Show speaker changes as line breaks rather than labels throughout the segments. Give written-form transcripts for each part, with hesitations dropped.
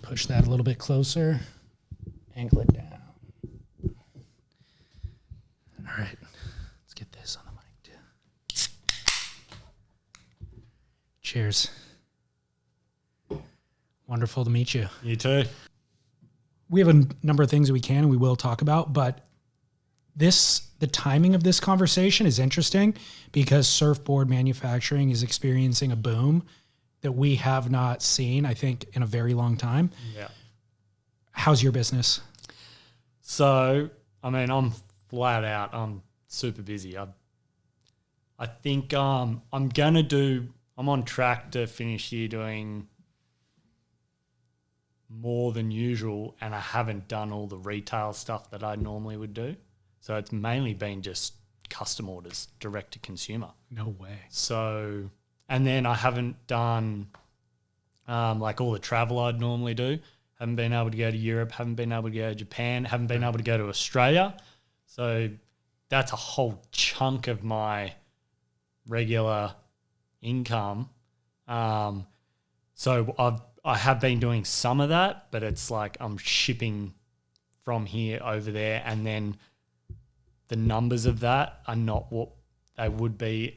push that a little bit closer. Angle it down. All right. Let's get this on the mic too. Cheers. Wonderful to meet you.
You too.
We have a number of things that we can and we will talk about, but the timing of this conversation is interesting because surfboard manufacturing is experiencing a boom that we have not seen, I think, in a very long time.
Yeah.
How's your business?
So, I mean, I'm flat out. I'm super busy. I think I'm on track to finish the year doing more than usual, and I haven't done all the retail stuff that I normally would do. So it's mainly been just custom orders, direct to consumer.
No way.
So, and then I haven't done like all the travel I'd normally do. Haven't been able to go to Europe, haven't been able to go to Japan, haven't been able to go to Australia. So that's a whole chunk of my regular income. So I have been doing some of that, but it's like I'm shipping from here over there, and then the numbers of that are not what they would be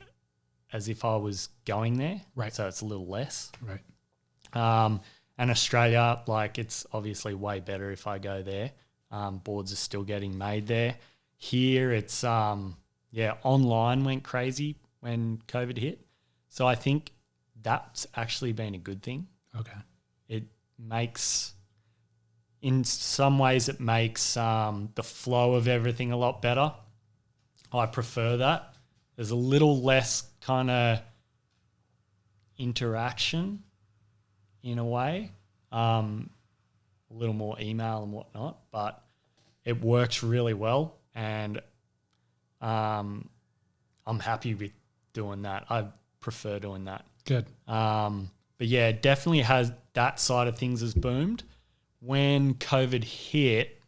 as if I was going there.
Right.
So it's a little less.
Right.
And Australia, like, it's obviously way better if I go there. Boards are still getting made there. Here it's, online went crazy when COVID hit. So I think that's actually been a good thing.
Okay.
It makes, in some ways, it makes the flow of everything a lot better. I prefer that. There's a little less kind of interaction in a way, a little more email and whatnot, but it works really well, and I'm happy with doing that. I prefer doing that.
Good.
But yeah, it definitely has, that side of things has boomed. When COVID hit,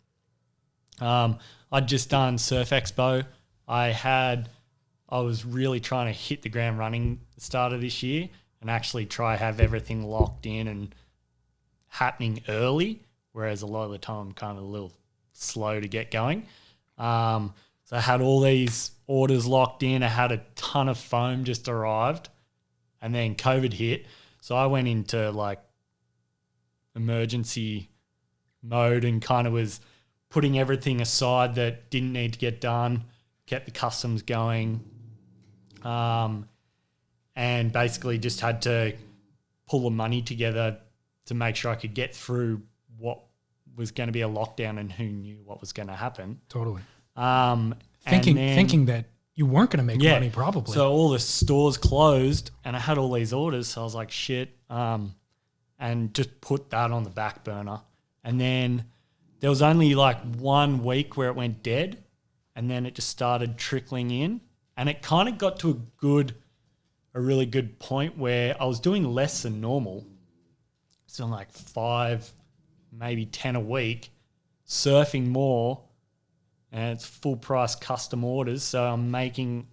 I'd just done Surf Expo. I was really trying to hit the ground running at the start of this year and actually try have everything locked in and happening early, whereas a lot of the time I'm kind of a little slow to get going. So I had all these orders locked in. I had a ton of foam just arrived, and then COVID hit. So I went into like emergency mode and kind of was putting everything aside that didn't need to get done, kept the customs going, and basically just had to pull the money together to make sure I could get through what was going to be a lockdown and who knew what was going to happen.
Totally.
Thinking
that you weren't going to make money probably.
So all the stores closed and I had all these orders. So I was like, shit, and just put that on the back burner. And then there was only like 1 week where it went dead, and then it just started trickling in. And it kind of got to a really good point where I was doing less than normal. So like 5, maybe 10 a week, surfing more, and it's full price custom orders. So I'm making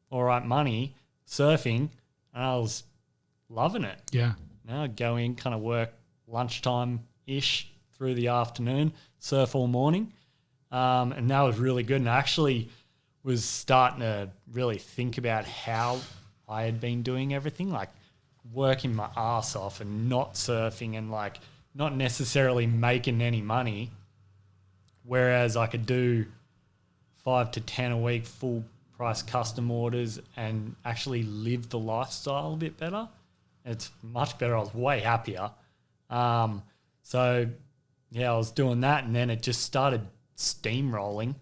all right money surfing, and I was loving it.
Yeah.
Now I'd go in, kind of work lunchtime-ish through the afternoon, surf all morning. And that was really good. And I actually was starting to really think about how I had been doing everything, like working my ass off and not surfing and like not necessarily making any money, whereas I could do 5 to 10 a week full price custom orders and actually live the lifestyle a bit better. It's much better. I was way happier. So yeah, I was doing that, and then it just started steamrolling.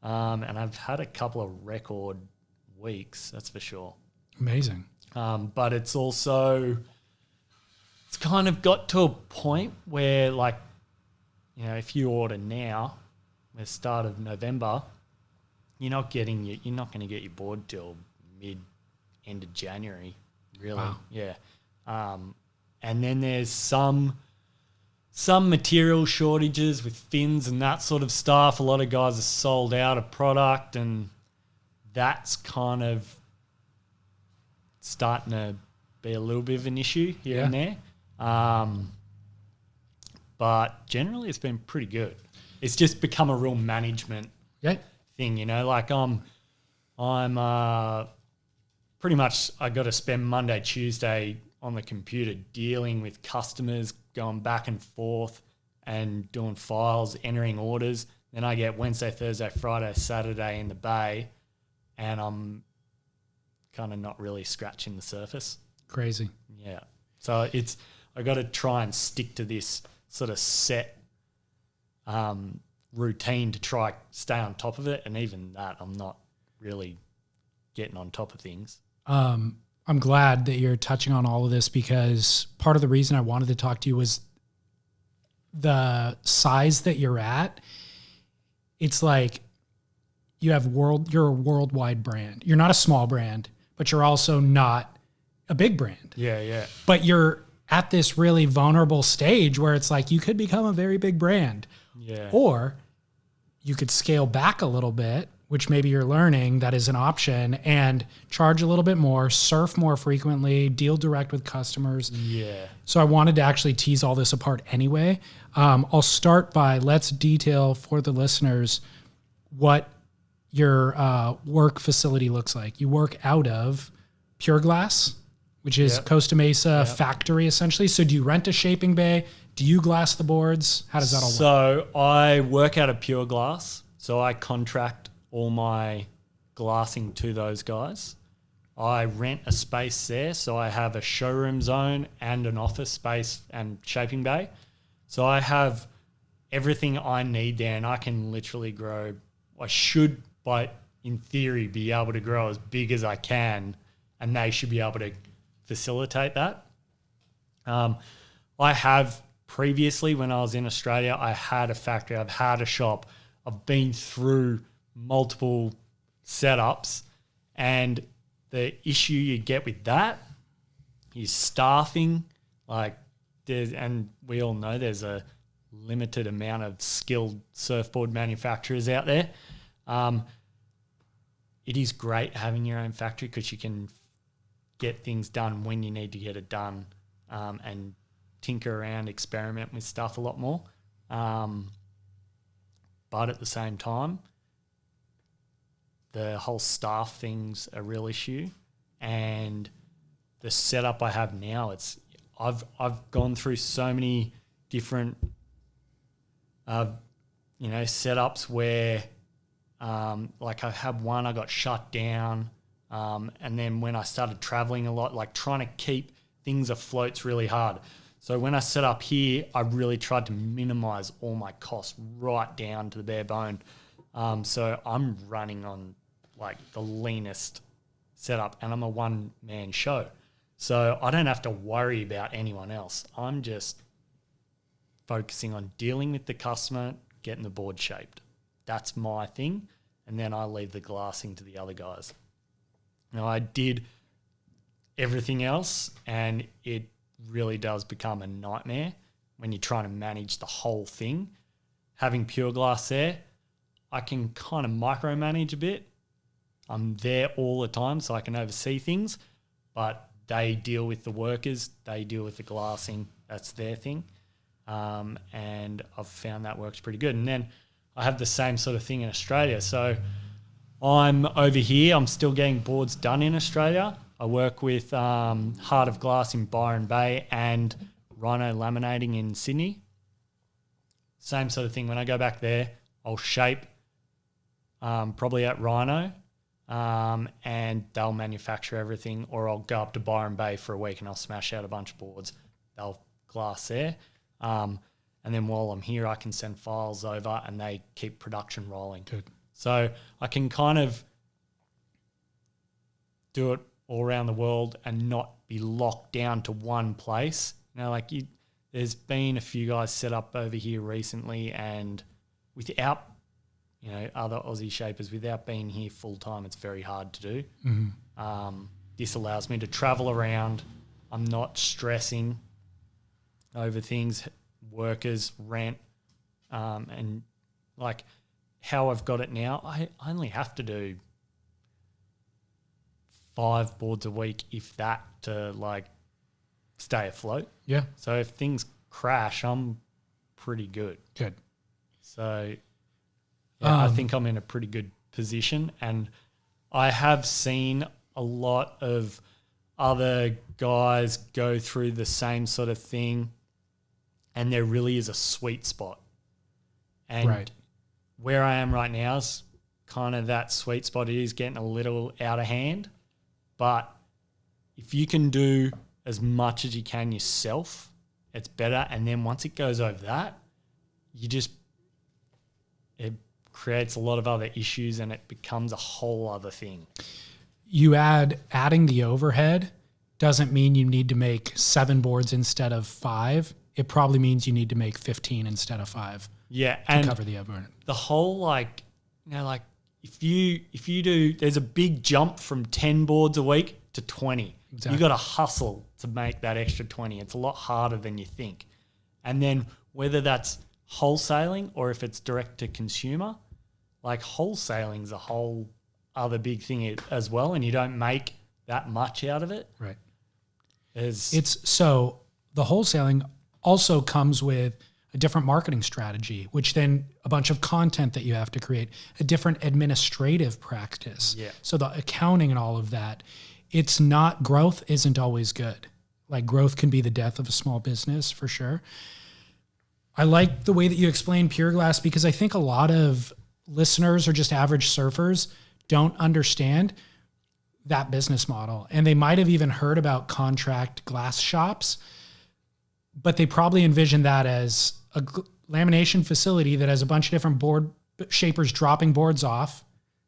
And I've had a couple of record weeks, that's for sure.
Amazing.
But it's kind of got to a point where, like, you know, if you order now, the start of November, you're not going to get your board till end of January, really.
Wow.
Yeah. And then there's some material shortages with fins and that sort of stuff. A lot of guys are sold out of product, and that's kind of starting to be a little bit of an issue here and there. but generally it's been pretty good. It's just become a real management thing, you know. Like I'm pretty much, I got to spend Monday, Tuesday on the computer dealing with customers, going back and forth and doing files, entering orders. Then I get Wednesday, Thursday, Friday, Saturday in the bay, and I'm kind of not really scratching the surface.
Crazy.
Yeah. So I got to try and stick to this sort of set routine to try stay on top of it. And even that, I'm not really getting on top of things.
I'm glad that you're touching on all of this, because part of the reason I wanted to talk to you was the size that you're at. It's like you're a worldwide brand. You're not a small brand, but you're also not a big brand.
Yeah.
But you're at this really vulnerable stage where it's like you could become a very big brand.
Yeah.
Or you could scale back a little bit, which maybe you're learning that is an option, and charge a little bit more, surf more frequently, deal direct with customers.
Yeah.
So I wanted to actually tease all this apart anyway. I'll start by, let's detail for the listeners what your work facility looks like. You work out of Pure Glass, which is Costa Mesa factory essentially. So do you rent a shaping bay? Do you glass the boards? How does that all work?
So I work out of Pure Glass. So I contract all my glassing to those guys. I rent a space there. So I have a showroom zone and an office space and shaping bay. So I have everything I need there, and I can literally grow. I should, but in theory, be able to grow as big as I can, and they should be able to facilitate that. I have previously, when I was in Australia, I had a factory, I've had a shop, I've been through multiple setups, and the issue you get with that is staffing. And we all know there's a limited amount of skilled surfboard manufacturers out there. It is great having your own factory because you can get things done when you need to get it done, and tinker around, experiment with stuff a lot more. But at the same time, the whole staff thing's a real issue, and the setup I have now, I've gone through so many different setups where like I had one, I got shut down, and then when I started traveling a lot, like trying to keep things afloat's really hard. So when I set up here, I really tried to minimize all my costs right down to the bare bone. So I'm running on like the leanest setup, and I'm a one-man show. So I don't have to worry about anyone else. I'm just focusing on dealing with the customer, getting the board shaped. That's my thing. And then I leave the glassing to the other guys. Now, I did everything else, and it really does become a nightmare when you're trying to manage the whole thing. Having Pure Glass there, I can kind of micromanage a bit. I'm there all the time, so I can oversee things, but they deal with the workers, they deal with the glassing. That's their thing. And I've found that works pretty good. And then I have the same sort of thing in Australia. So I'm over here. I'm still getting boards done in Australia. I work with Heart of Glass in Byron Bay and Rhino Laminating in Sydney. Same sort of thing. When I go back there, I'll shape probably at Rhino, and they'll manufacture everything, or I'll go up to Byron Bay for a week and I'll smash out a bunch of boards. They'll glass there. And then while I'm here, I can send files over and they keep production rolling.
Good.
So I can kind of do it all around the world and not be locked down to one place. You know, like there's been a few guys set up over here recently, and without, other Aussie shapers, without being here full time, it's very hard to do. Mm-hmm. This allows me to travel around. I'm not stressing over things, workers, rent, and like how I've got it now, I only have to do 5 boards a week, if that, to like stay afloat.
Yeah.
So if things crash, I'm pretty good.
Good.
So yeah, I think I'm in a pretty good position, and I have seen a lot of other guys go through the same sort of thing, and there really is a sweet spot. And where I am right now is kind of that sweet spot. It is getting a little out of hand, but if you can do as much as you can yourself, it's better. And then once it goes over that, it creates a lot of other issues and it becomes a whole other thing.
Adding the overhead doesn't mean you need to make 7 boards instead of 5. It probably means you need to make 15 instead of 5.
Yeah,
to cover the overhead.
The whole if you do, there's a big jump from 10 boards a week to 20. Exactly. You got to hustle to make that extra 20. It's a lot harder than you think. And then whether that's wholesaling or if it's direct to consumer, like wholesaling's a whole other big thing as well, and you don't make that much out of it.
Right.
So
the wholesaling also comes with a different marketing strategy, which then a bunch of content that you have to create, a different administrative practice.
Yeah.
So the accounting and all of that, growth isn't always good. Like growth can be the death of a small business for sure. I like the way that you explain Pure Glass because I think a lot of listeners or just average surfers don't understand that business model. And they might have even heard about contract glass shops, but they probably envision that as a lamination facility that has a bunch of different board shapers dropping boards off,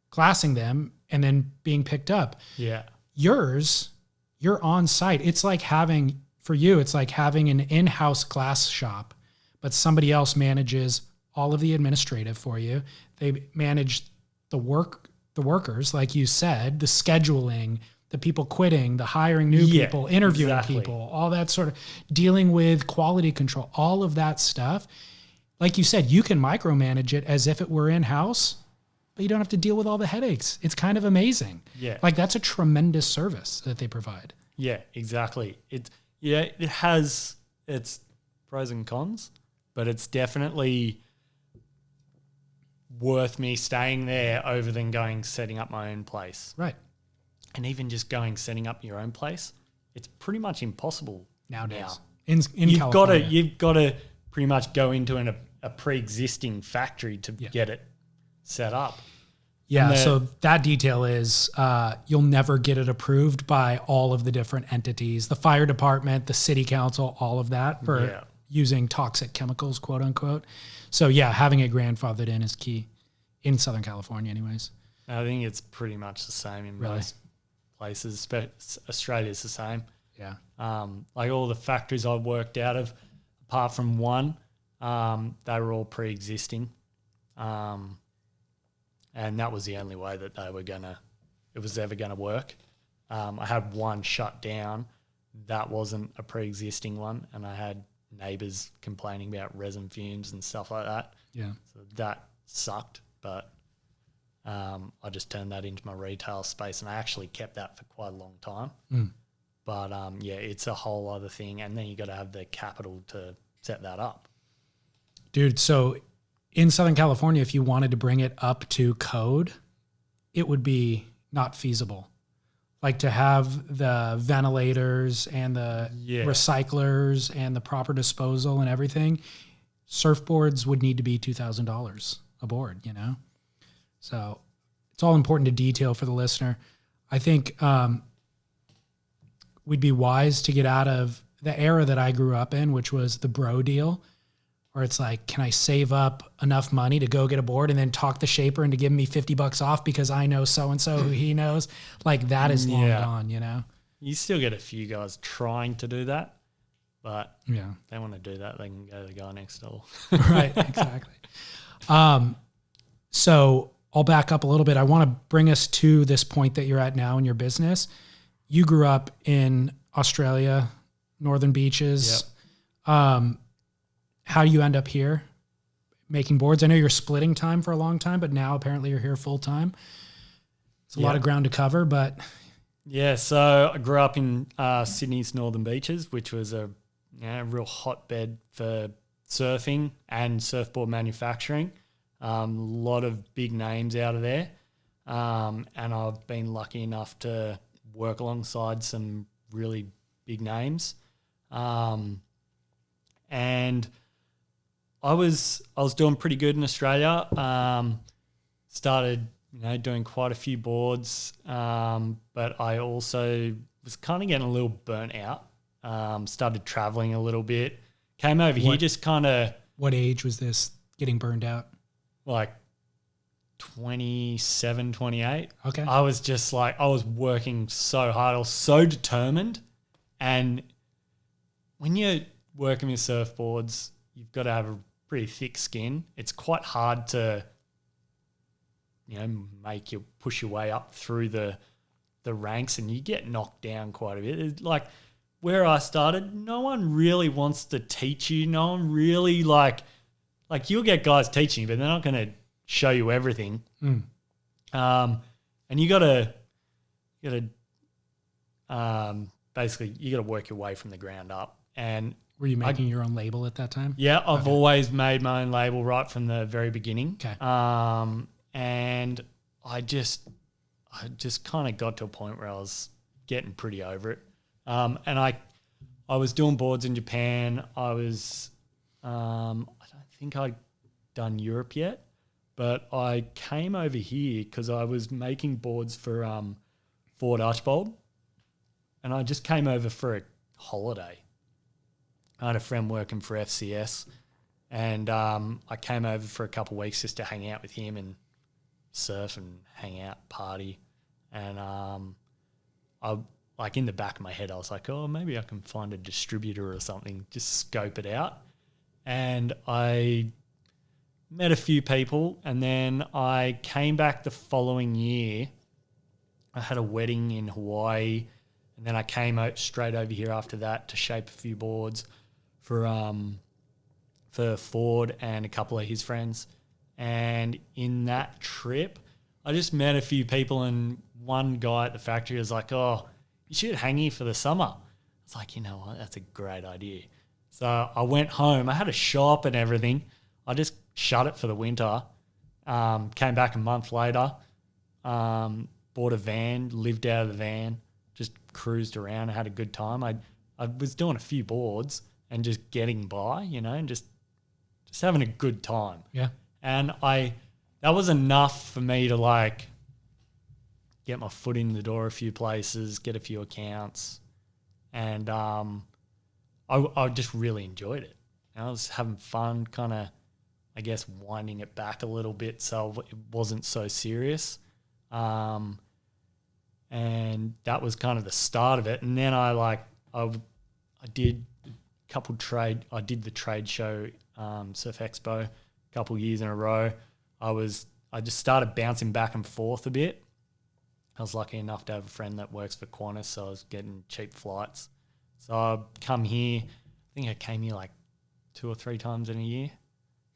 glassing them, and then being picked up.
Yeah.
You're on site. It's like having an in-house glass shop, but somebody else manages all of the administrative for you. They manage the workers, like you said, the scheduling, the people quitting, the hiring new people, interviewing people, all that sort of dealing with quality control, all of that stuff. Like you said, you can micromanage it as if it were in-house, but you don't have to deal with all the headaches. It's kind of amazing.
Yeah.
Like that's a tremendous service that they provide.
Yeah, exactly. It has its pros and cons, but it's definitely worth me staying there over than setting up my own place.
Right.
And even just setting up your own place, it's pretty much impossible
nowadays.
Now.
In California.
You've got to pretty much go into a pre-existing factory to get it set up.
Yeah, so that detail is you'll never get it approved by all of the different entities, the fire department, the city council, all of that for using toxic chemicals, quote unquote. So yeah, having it grandfathered in is key in Southern California anyways.
I think it's pretty much the same in most places. Australia's the same.
Yeah.
Like all the factories I've worked out of, apart from one, they were all pre-existing. And that was the only way that it was ever gonna work. I had one shut down. That wasn't a pre-existing one, and I had neighbours complaining about resin fumes and stuff like that.
Yeah.
So that sucked, but I just turned that into my retail space, and I actually kept that for quite a long time. But it's a whole other thing, and then you got to have the capital to set that up.
Dude, so in Southern California, if you wanted to bring it up to code, it would be not feasible. Like to have the ventilators and the recyclers and the proper disposal and everything, surfboards would need to be $2,000 a board, you know? So it's all important to detail for the listener. I think we'd be wise to get out of the era that I grew up in, which was the bro deal, where it's like, can I save up enough money to go get a board and then talk the shaper into giving me $50 off because I know so-and-so who he knows? Like that is long gone, you know? You
still get a few guys trying to do that, but if they want to do that, they can go to the guy next door.
Right, exactly. So I'll back up a little bit. I want to bring us to this point that you're at now in your business. You grew up in Australia, Northern Beaches. Yep. How do you end up here making boards? I know you're splitting time for a long time, but now apparently you're here full time. It's a lot of ground to cover, but...
Yeah, so I grew up in Sydney's Northern Beaches, which was a real hotbed for surfing and surfboard manufacturing. A lot of big names out of there. And I've been lucky enough to work alongside some really big names. And I was doing pretty good in Australia. Started, doing quite a few boards, but I also was kind of getting a little burnt out. Started traveling a little bit. Came over here just kind of...
What age was this getting burned out?
Like 27, 28.
Okay.
I was just like, I was working so hard. I was so determined. And when you're working with surfboards, you've got to have a pretty thick skin. It's quite hard to, push your way up through the ranks, and you get knocked down quite a bit. It's like where I started, no one really wants to teach you. No one really like you'll get guys teaching you, but they're not going to show you everything. And you got to basically you got to work your way from the ground up. And
were you making your own label at that time?
Yeah, I've always made my own label right from the very beginning.
Okay.
And I just kind of got to a point where I was getting pretty over it. And I was doing boards in Japan. I was I don't think I'd done Europe yet, but I came over here because I was making boards for Ford Archbold, and I just came over for a holiday. I had a friend working for FCS, and I came over for a couple of weeks just to hang out with him and surf and hang out, party. And I like in the back of my head, I was like, oh, maybe I can find a distributor or something, just scope it out. And I met a few people, and then I came back the following year. I had a wedding in Hawaii, and then I came out straight over here after that to shape a few boards for Ford and a couple of his friends. And in that trip, I just met a few people, and one guy at the factory was like, oh, you should hang here for the summer. It's like, you know what, that's a great idea. So I went home. I had a shop and everything. I just shut it for the winter. Came back a month later, bought a van, lived out of the van, just cruised around and had a good time. I was doing a few boards and just getting by, and just having a good time.
Yeah.
And that was enough for me to like get my foot in the door a few places, get a few accounts, and I just really enjoyed it. I was having fun, kind of, I guess, winding it back a little bit so it wasn't so serious. And that was kind of the start of it. And then I did the trade show, Surf Expo, a couple of years in a row. I just started bouncing back and forth a bit. I was lucky enough to have a friend that works for Qantas, so I was getting cheap flights. So I come here. I think I came here like 2 or 3 times in a year.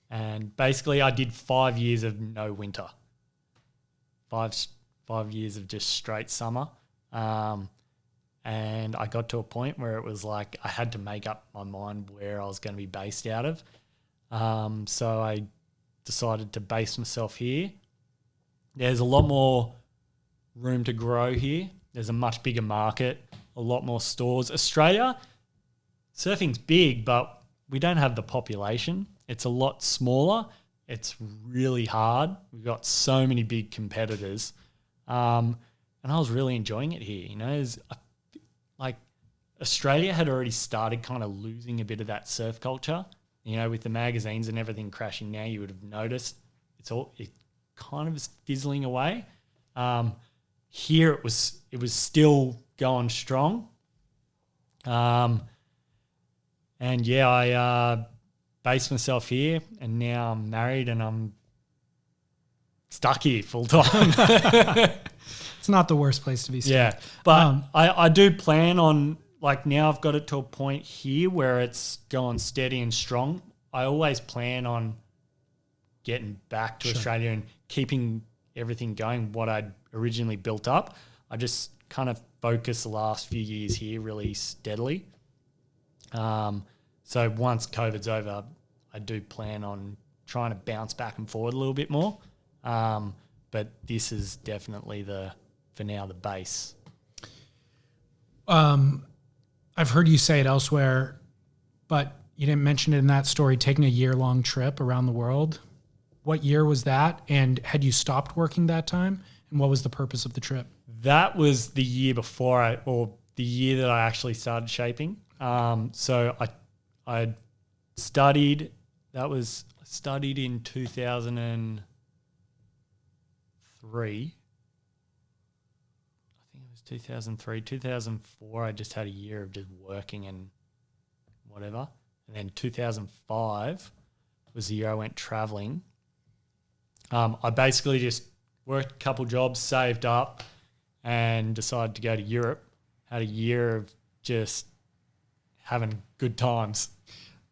And basically I did 5 years of no winter. 5 years of just straight summer. And I got to a point where it was like I had to make up my mind where I was going to be based out of. So I decided to base myself here. There's a lot more room to grow here. There's a much bigger market, a lot more stores. Australia, surfing's big, but we don't have the population. It's a lot smaller. It's really hard. We've got so many big competitors. And I was really enjoying it here. Like Australia had already started kind of losing a bit of that surf culture. With the magazines and everything crashing now, you would have noticed it kind of is fizzling away. Here it was still going strong. And yeah, I based myself here, and now I'm married and I'm stuck here full time.
It's not the worst place to be stuck.
Yeah, but I do plan on, like, now I've got it to a point here where it's going steady and strong. I always plan on getting back to Australia and keeping everything going, what I'd originally built up. I just kind of focused the last few years here really steadily. So once COVID's over, I do plan on trying to bounce back and forward a little bit more. But this is definitely for now, the base.
I've heard you say it elsewhere, but you didn't mention it in that story, taking a year-long trip around the world. What year was that? And had you stopped working that time? And what was the purpose of the trip?
That was the year before the year that I actually started shaping. So I studied, I studied in 2003. I think it was 2003. 2004, I just had a year of just working and whatever. And then 2005 was the year I went traveling. I basically just worked a couple jobs, saved up, and decided to go to Europe. Had a year of just having good times.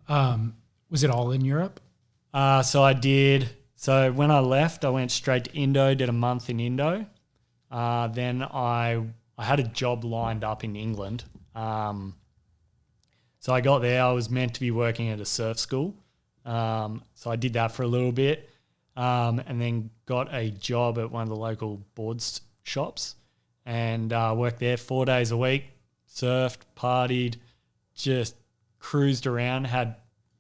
Was it all in Europe?
So I did. So when I left, I went straight to Indo, did a month in Indo. Then I had a job lined up in England. So I got there. I was meant to be working at a surf school. So I did that for a little bit, and then got a job at one of the local boards shops and worked there 4 days a week, surfed, partied, just cruised around, had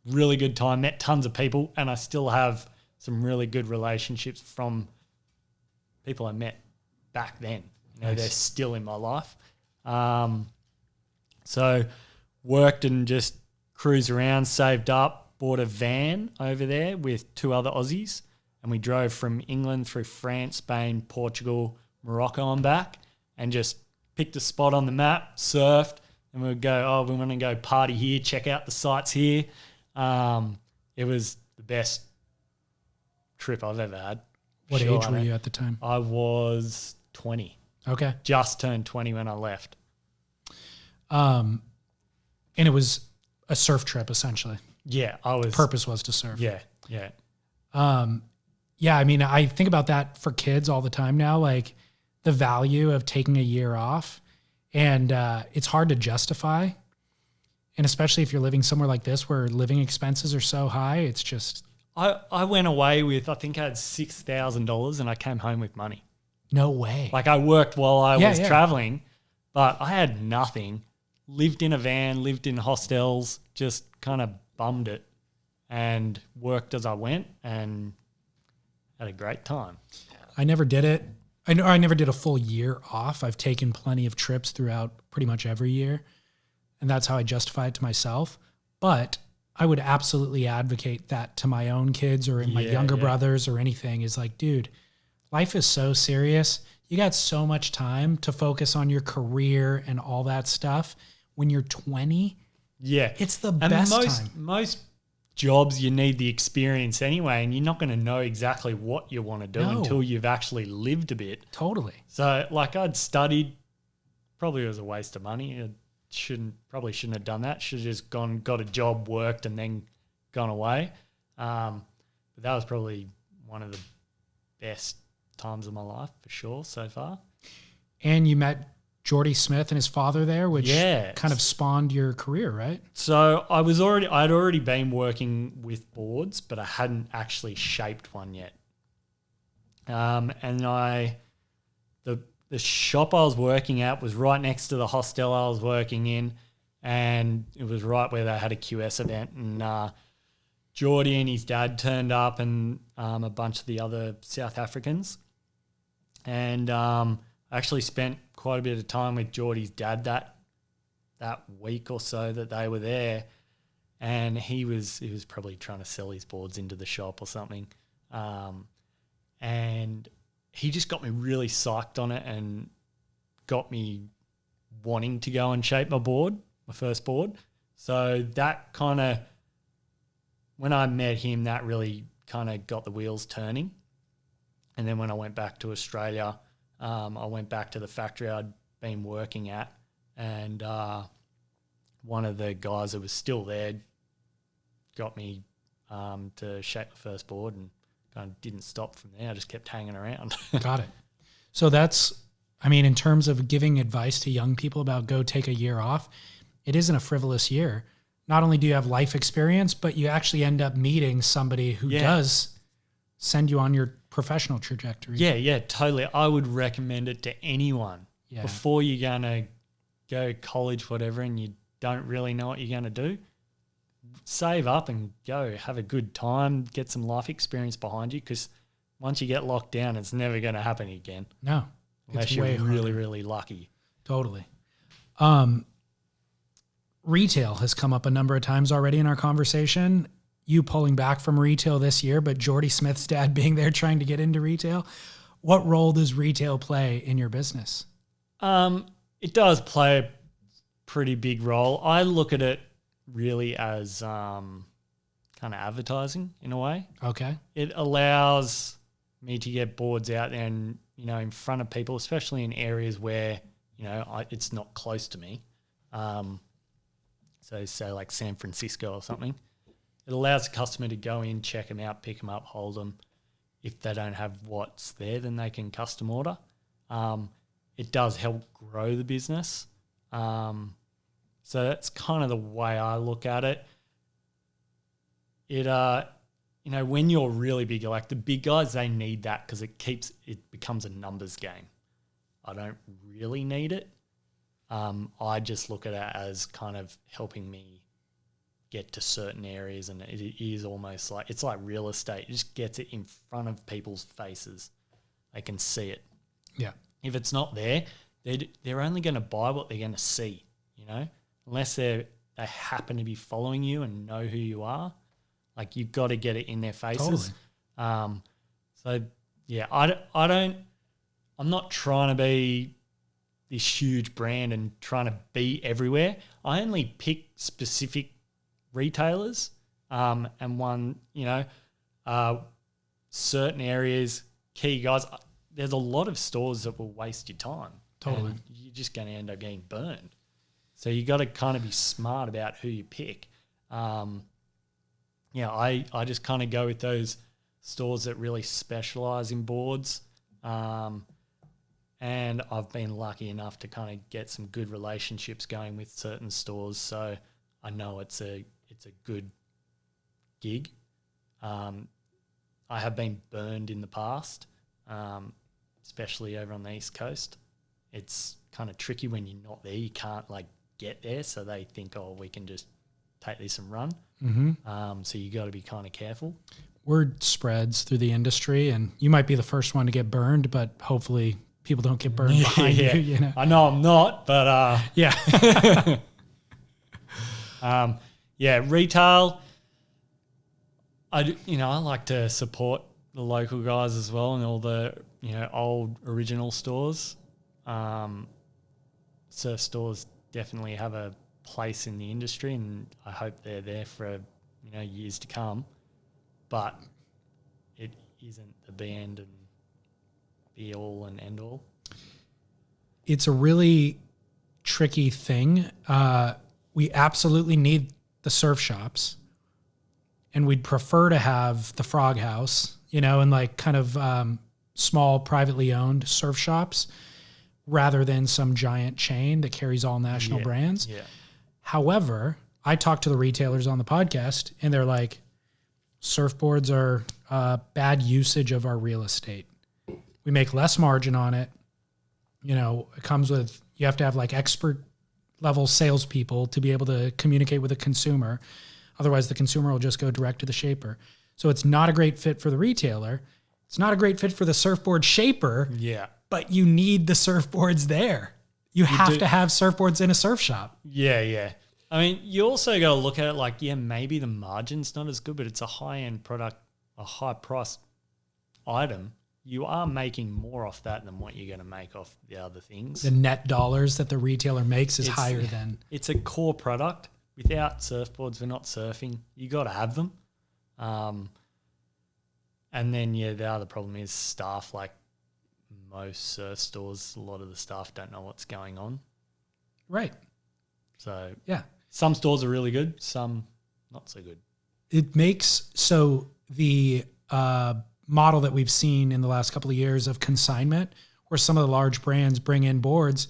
really good time, met tons of people, and I still have some really good relationships from people I met back then. Nice. They're still in my life. So worked and just cruised around, saved up, bought a van over there with 2 other Aussies, and we drove from England through France, Spain, Portugal, Morocco and back, and just picked a spot on the map, surfed, and we would go, we want to go party here, check out the sights here. It was the best trip I've ever had.
What age were you at the time?
I was 20.
Okay.
Just turned 20 when I left.
And it was a surf trip essentially.
Yeah,
Purpose was to surf.
Yeah.
Yeah, I mean, I think about that for kids all the time now, like the value of taking a year off, and it's hard to justify. And especially if you're living somewhere like this where living expenses are so high, it's just...
I went away with, I think I had $6,000 and I came home with money.
No way.
Like I worked while I was traveling, but I had nothing. Lived in a van, lived in hostels, just kind of bummed it and worked as I went and had a great time.
I never did it. I never did a full year off. I've taken plenty of trips throughout pretty much every year, and that's how I justify it to myself. But I would absolutely advocate that to my own kids or my younger brothers or anything, is like, dude, life is so serious. You got so much time to focus on your career and all that stuff. When you're 20, it's the best time.
Most jobs, you need the experience anyway, and you're not going to know exactly what you want to do until you've actually lived a bit.
Totally.
So like I'd studied, probably was a waste of money. I probably shouldn't have done that. Should have just got a job, worked, and then gone away. But that was probably one of the best times of my life for sure so far.
And you met Geordie Smith and his father there, which kind of spawned your career, right? So
I'd already been working with boards, but I hadn't actually shaped one yet. And the shop I was working at was right next to the hostel I was working in, and it was right where they had a QS event. And Geordie and his dad turned up, and a bunch of the other South Africans. And I actually spent quite a bit of time with Geordie's dad that week or so that they were there, and he was probably trying to sell his boards into the shop or something. And he just got me really psyched on it and got me wanting to go and shape my first board. So that kind of, when I met him, that really kind of got the wheels turning. And then when I went back to Australia, I went back to the factory I'd been working at, and one of the guys that was still there got me to shape the first board, and kind of didn't stop from there. I just kept hanging around.
Got it. So in terms of giving advice to young people about go take a year off, it isn't a frivolous year. not only do you have life experience, but you actually end up meeting somebody who does send you on your professional trajectory.
Yeah, totally. I would recommend it to anyone before you're going to go college, whatever, and you don't really know what you're going to do. Save up and go. Have a good time. Get some life experience behind you, because once you get locked down, it's never going to happen again.
No.
Unless you're really, really lucky.
Totally. Retail has come up a number of times already in our conversation. You pulling back from retail this year, but Jordy Smith's dad being there trying to get into retail. What role does retail play in your business?
It does play a pretty big role. I look at it really as kind of advertising in a way.
Okay.
It allows me to get boards out there and, in front of people, especially in areas where, it's not close to me. So say like San Francisco or something. It allows the customer to go in, check them out, pick them up, hold them. If they don't have what's there, then they can custom order. It does help grow the business. So that's kind of the way I look at it. It, when you're really big, like the big guys, they need that because it becomes a numbers game. I don't really need it. I just look at it as kind of helping me get to certain areas, and it is almost like, it's like real estate. It just gets it in front of people's faces. They can see it.
Yeah.
If it's not there, they're only going to buy what they're going to see, unless they happen to be following you and know who you are. Like, you've got to get it in their faces.
Totally.
So yeah, I'm not trying to be this huge brand and trying to be everywhere. I only pick specific retailers, and certain areas, key guys. There's a lot of stores that will waste your time.
Totally.
And you're just going to end up getting burned. So you got to kind of be smart about who you pick. I just kind of go with those stores that really specialize in boards. And I've been lucky enough to kind of get some good relationships going with certain stores. So I know it's a good gig. I have been burned in the past, especially over on the East Coast. It's kind of tricky when you're not there. You can't get there. So they think, we can just take this and run. Mm-hmm. So you got to be kind of careful.
Word spreads through the industry, and you might be the first one to get burned, but hopefully people don't get burned behind you.
I know I'm not, but
yeah.
Retail. I like to support the local guys as well, and all the old original stores. Surf stores definitely have a place in the industry, and I hope they're there for years to come. But it isn't the be end and be all and end all.
It's a really tricky thing. We absolutely need the surf shops, and we'd prefer to have the Frog House, and kind of small privately owned surf shops rather than some giant chain that carries all national brands.
Yeah.
However, I talked to the retailers on the podcast, and they're like, surfboards are bad usage of our real estate. We make less margin on it. It comes with, you have to have expert level salespeople to be able to communicate with a consumer. Otherwise, the consumer will just go direct to the shaper. So it's not a great fit for the retailer. It's not a great fit for the surfboard shaper.
Yeah.
But you need the surfboards there. You have to have surfboards in a surf shop.
Yeah. I mean, you also got to look at it maybe the margin's not as good, but it's a high-end product, a high-priced item. You are making more off that than what you're going to make off the other things.
The net dollars that the retailer makes is higher than...
It's a core product. Without surfboards, we're not surfing. You got to have them. And then, the other problem is staff. Most surf stores, a lot of the staff don't know what's going on.
Right.
So,
yeah.
Some stores are really good, some not so good.
It makes... So the model that we've seen in the last couple of years of consignment, where some of the large brands bring in boards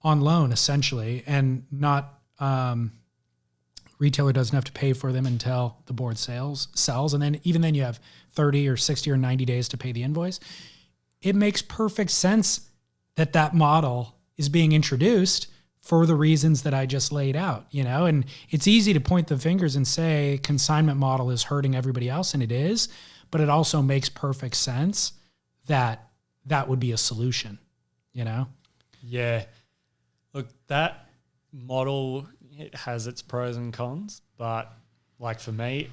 on loan, essentially, and not retailer doesn't have to pay for them until the board sells. And then even then you have 30 or 60 or 90 days to pay the invoice. It makes perfect sense that model is being introduced for the reasons that I just laid out, and it's easy to point the fingers and say consignment model is hurting everybody else, and it is, but it also makes perfect sense that would be a solution,
Yeah. Look, that model, it has its pros and cons, but like for me,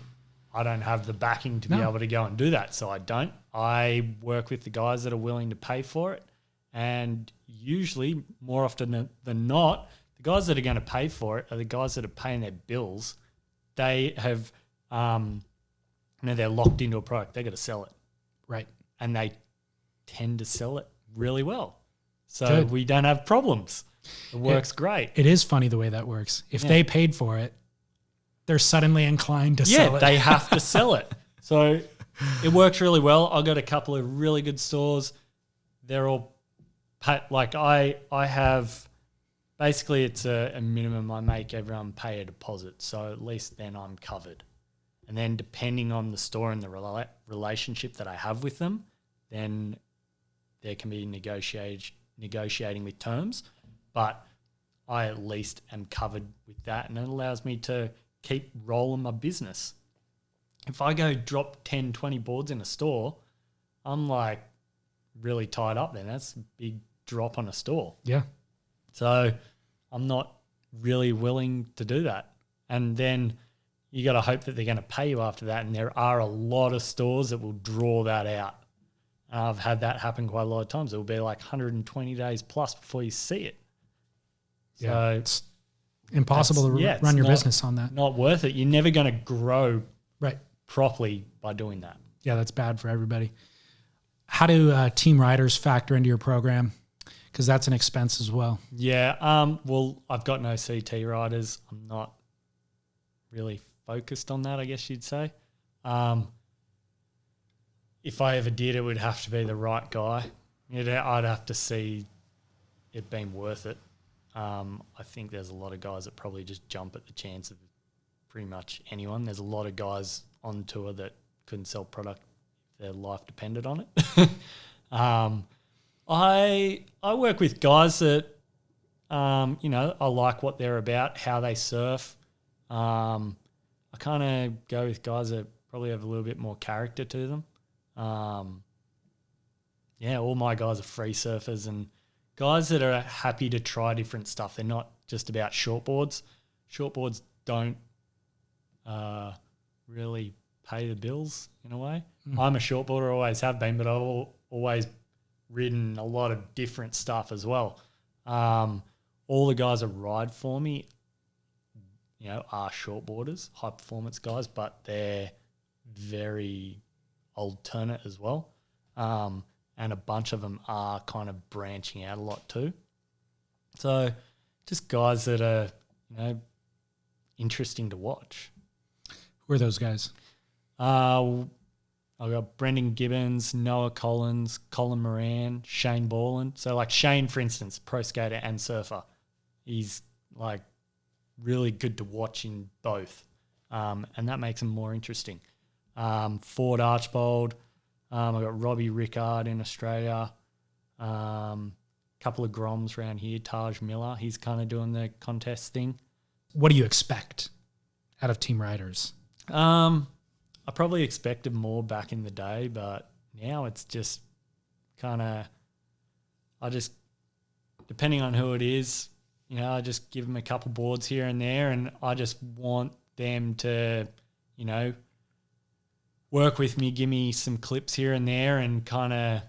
I don't have the backing to be able to go and do that. So I don't. I work with the guys that are willing to pay for it. And usually, more often than not, the guys that are going to pay for it are the guys that are paying their bills. They have, they're locked into a product. They got to sell it.
Right.
And they tend to sell it really well. So
Good.
we don't have problems. It works great.
It is funny the way that works. If they paid for it, they're suddenly inclined to sell it.
Yeah, they have to sell it. So it works really well. I got a couple of really good stores. They're all like I have basically it's a minimum. I make everyone pay a deposit, so at least then I'm covered. And then depending on the store and the relationship that I have with them, then there can be negotiating with terms. But I at least am covered with that, and it allows me to keep rolling my business. If I go drop 10, 20 boards in a store, I'm like really tied up then. That's a big drop on a store.
Yeah.
So I'm not really willing to do that. And then you got to hope that they're going to pay you after that. And there are a lot of stores that will draw that out. And I've had that happen quite a lot of times. It will be like 120 days plus before you see it.
Yeah.
So
it's impossible to run your business on that.
Not worth it. You're never going to grow properly by doing that.
Yeah, that's bad for everybody. How do team riders factor into your program? Because that's an expense as well.
Yeah. Well, I've got no CT riders. I'm not really focused on that, I guess you'd say. If I ever did, it would have to be the right guy. I'd have to see it being worth it. I think there's a lot of guys that probably just jump at the chance of pretty much anyone. There's a lot of guys on tour that couldn't sell product if their life depended on it. I work with guys that, I like what they're about, how they surf. I kind of go with guys that probably have a little bit more character to them. All my guys are free surfers and guys that are happy to try different stuff. They're not just about shortboards. Shortboards don't really pay the bills in a way. I'm a shortboarder, always have been, but I've always ridden a lot of different stuff as well. All the guys that ride for me, are shortboarders, high performance guys, but they're very alternate as well. And a bunch of them are kind of branching out a lot too. So just guys that are, interesting to watch.
Who are those guys?
I've got Brendan Gibbons, Noah Collins, Colin Moran, Shane Borland. So like Shane, for instance, pro skater and surfer. He's like really good to watch in both. And that makes him more interesting. Ford Archbold. I've got Robbie Rickard in Australia. Couple of Groms around here. Taj Miller, he's kind of doing the contest thing.
What do you expect out of team riders?
I probably expected more back in the day, but now it's just kind of, depending on who it is, I just give them a couple boards here and there, and I just want them to, work with me, give me some clips here and there, and kind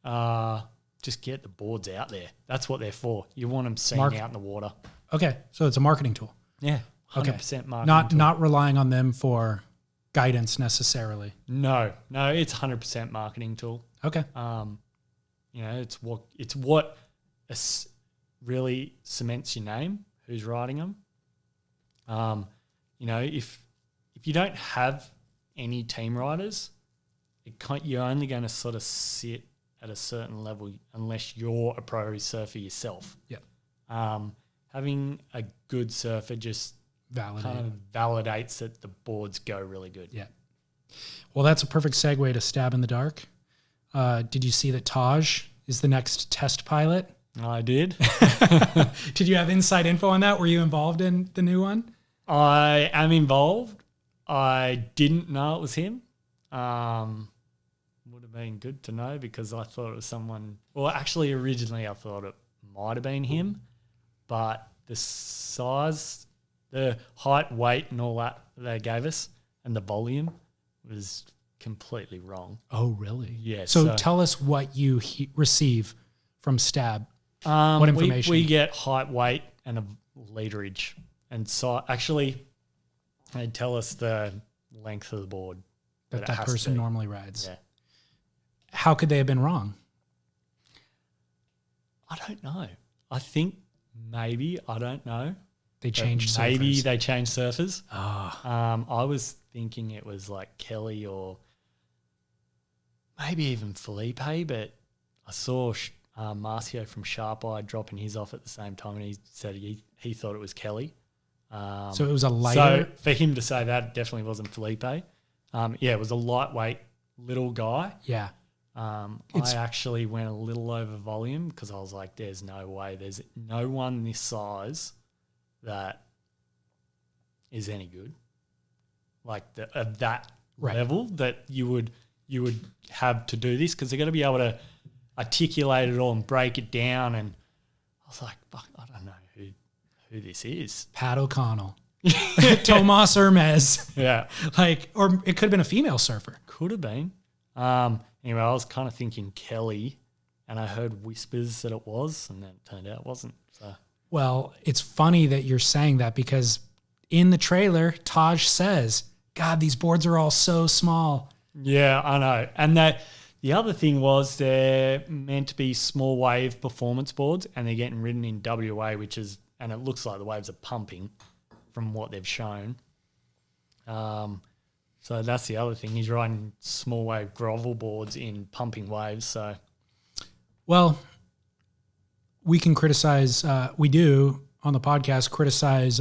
of just get the boards out there. That's what they're for. You want them seen out in the water.
Okay, so it's a marketing tool.
Yeah, 100% marketing tool.
Not relying on them for guidance necessarily.
No, it's 100% marketing tool.
Okay.
It's what really cements your name. Who's riding them? If you don't have any team riders, you're only going to sort of sit at a certain level unless you're a pro surfer yourself.
Yeah.
Having a good surfer just
validate.
kind of validates that the boards go really good.
Yeah. Well, that's a perfect segue to Stab in the Dark. Did you see that Taj is the next test pilot?
I did.
Did you have inside info on that? Were you involved in the new one?
I am involved. I didn't know it was him. Would have been good to know because I thought it was someone. Well, actually, originally I thought it might have been him, but the size, the height, weight, and all that they gave us, and the volume was completely wrong.
Oh, really?
Yeah.
So tell us what you receive from Stab. What information?
We get height, weight, and a literage. And so actually, they tell us the length of the board
that
it has
person
to be.
normally rides.
Yeah.
How could they have been wrong?
I don't know. I think maybe, I don't know.
They changed
Maybe
surfers.
they changed surfers.
Ah.
I was thinking it was like Kelly or maybe even Felipe, but I saw Marcio from Sharp Eye dropping his off at the same time, and he said he thought it was Kelly.
So it was a lighter.
So for him to say that, it definitely wasn't Felipe. It was a lightweight little guy.
Yeah.
I actually went a little over volume because I was like, there's no way. There's no one this size that is any good. Like of that
Right.
level that you would have to do this because they're going to be able to articulate it all and break it down. And I was like, fuck, I don't know who this is.
Pat O'Connell. Tomas Hermes.
Yeah.
Or it could have been a female surfer.
Could have been. Anyway, I was kind of thinking Kelly, and I heard whispers that it was, and then it turned out it wasn't. So
Well, it's funny that you're saying that because in the trailer, Taj says, God, these boards are all so small.
yeah, I know. And the other thing was they're meant to be small wave performance boards, and they're getting ridden in WA, and it looks like the waves are pumping from what they've shown. So that's the other thing. He's riding small wave grovel boards in pumping waves. So
Well, we can criticize, we do on the podcast criticize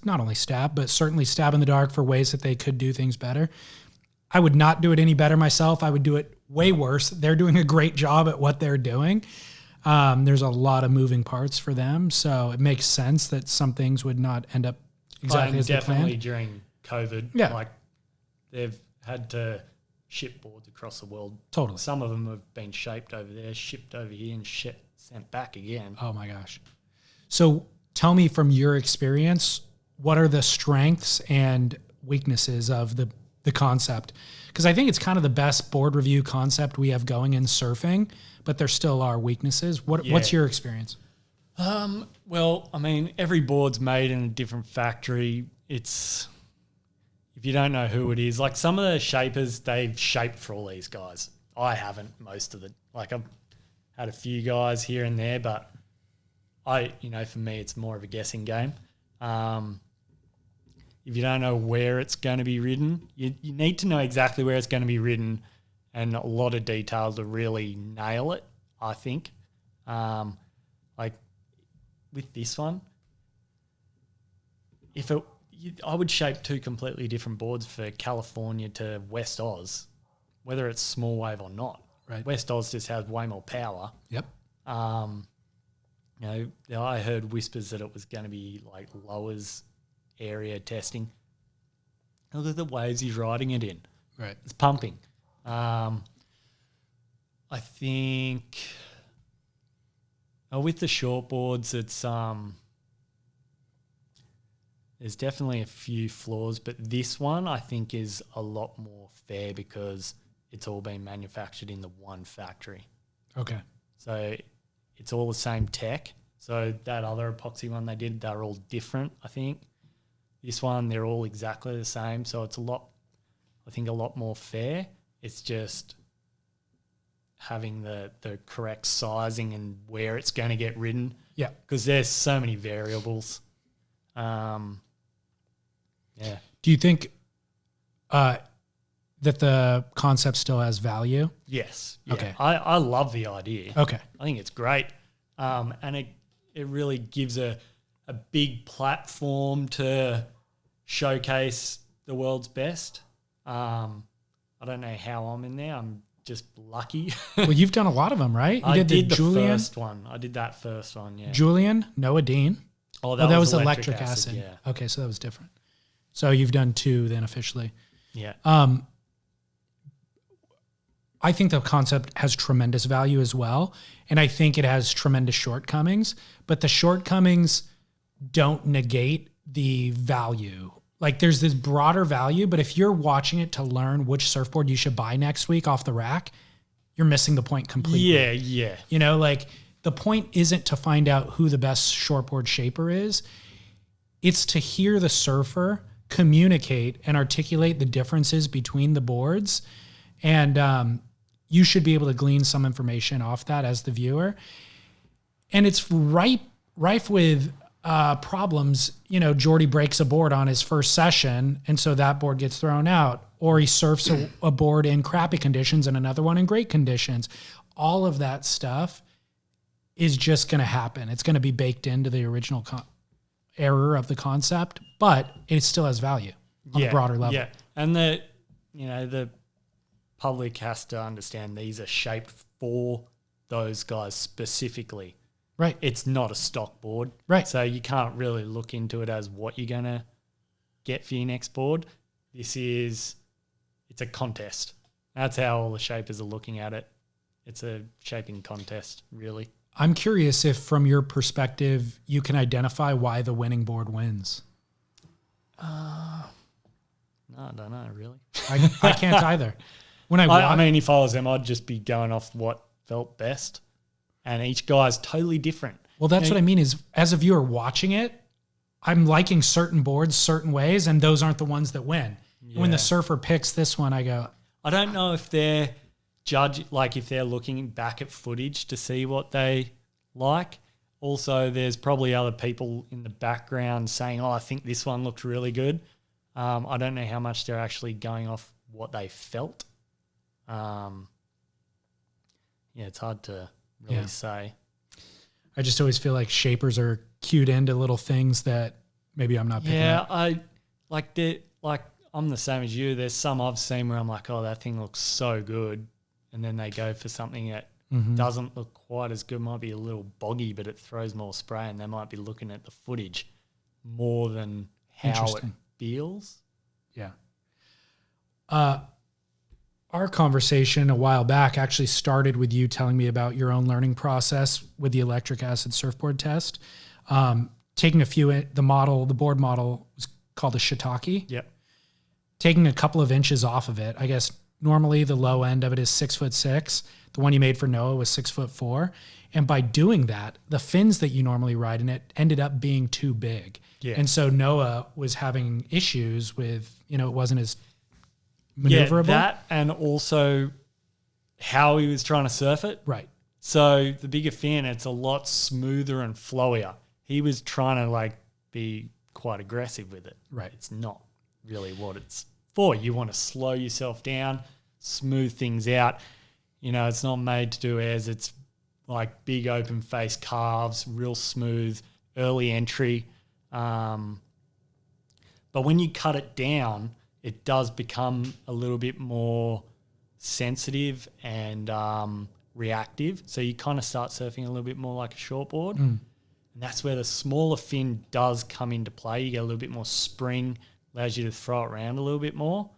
not only Stab, but certainly Stab in the Dark for ways that they could do things better. I would not do it any better myself. I would do it way worse. They're doing a great job at what they're doing. There's a lot of moving parts for them, so it makes sense that some things would not end up exactly as they
definitely
planned.
during COVID,
Yeah.
like they've had to ship boards across the world.
Totally.
Some of them have been shaped over there, shipped over here, and sent back again.
Oh my gosh. So tell me from your experience, what are the strengths and weaknesses of the concept? Because I think it's kind of the best board review concept we have going in surfing, but there still are weaknesses. What's your experience?
Well, I mean, every board's made in a different factory. If you don't know who it is, like some of the shapers, they've shaped for all these guys. I haven't, most of it. Like I've had a few guys here and there, but for me, it's more of a guessing game. If you don't know where it's going to be ridden, you need to know exactly where it's going to be ridden and a lot of detail to really nail it, I think. Like with this one, I would shape two completely different boards for California to West Oz, whether it's small wave or not.
Right.
West Oz just has way more power.
Yep.
I heard whispers that it was going to be like lowers area testing. Look at the waves he's riding it in.
Right.
It's pumping. I think with the shortboards, it's there's definitely a few flaws, but this one I think is a lot more fair because it's all been manufactured in the one factory.
Okay.
So it's all the same tech. So that other epoxy one they did, they're all different, I think. This one, they're all exactly the same. So it's a lot more fair. It's just having the correct sizing and where it's going to get ridden.
Yeah.
Because there's so many variables. Yeah.
Do you think that the concept still has value?
Yes. Yeah.
Okay.
I love the idea.
Okay.
I think it's great. And it really gives a a big platform to showcase the world's best. I don't know how I'm in there. I'm just lucky.
Well, you've done a lot of them, right? You
I did the
Julian
first one. I did that first one, yeah.
Julian, Noah Dean.
Oh,
That was electric acid.
Yeah.
Okay, so that was different. So you've done 2 then officially.
Yeah.
I think the concept has tremendous value as well. And I think it has tremendous shortcomings, but the shortcomings don't negate the value. Like there's this broader value, but if you're watching it to learn which surfboard you should buy next week off the rack, you're missing the point completely.
Yeah.
You know, like the point isn't to find out who the best shortboard shaper is. It's to hear the surfer communicate and articulate the differences between the boards. And you should be able to glean some information off that as the viewer. And it's rife with problems. You know, Jordy breaks a board on his first session, and so that board gets thrown out. Or he surfs a board in crappy conditions and another one in great conditions. All of that stuff is just going to happen. It's going to be baked into the original error of the concept, but it still has value on a broader level.
Yeah, and the public has to understand these are shaped for those guys specifically.
Right.
It's not a stock board.
Right.
So you can't really look into it as what you're going to get for your next board. It's a contest. That's how all the shapers are looking at it. It's a shaping contest, really.
I'm curious if from your perspective, you can identify why the winning board wins.
No, I don't know, really.
I can't either.
I mean, if I was them, I'd just be going off what felt best. And each guy's totally different.
Well, that's what I mean is as a viewer watching it, I'm liking certain boards certain ways, and those aren't the ones that win. Yeah. When the surfer picks this one, I go...
I don't know if they're if they're looking back at footage to see what they like. Also, there's probably other people in the background saying, I think this one looked really good. I don't know how much they're actually going off what they felt. It's hard to really say.
I just always feel like shapers are cued into little things that maybe I'm not picking up.
I'm the same as you. There's some I've seen where I'm like, oh, that thing looks so good. And then they go for something that doesn't look quite as good, might be a little boggy, but it throws more spray, and they might be looking at the footage more than how it feels.
Yeah. Our conversation a while back actually started with you telling me about your own learning process with the electric acid surfboard test. Taking the board model was called a shiitake.
Yep.
Taking a couple of inches off of it. I guess normally the low end of it is 6'6". The one you made for Noah was 6'4". And by doing that, the fins that you normally ride in it ended up being too big. Yeah. And so Noah was having issues with, it wasn't as maneuverable.
Yeah, that and also how he was trying to surf it.
Right.
So the bigger fin, it's a lot smoother and flowier. He was trying to be quite aggressive with it.
Right.
It's not really what it's for. You want to slow yourself down, smooth things out. It's not made to do airs. It's like big open face carves, real smooth, early entry. But when you cut it down, it does become a little bit more sensitive and reactive. So you kind of start surfing a little bit more like a shortboard. And that's where the smaller fin does come into play. You get a little bit more spring, allows you to throw it around a little bit more.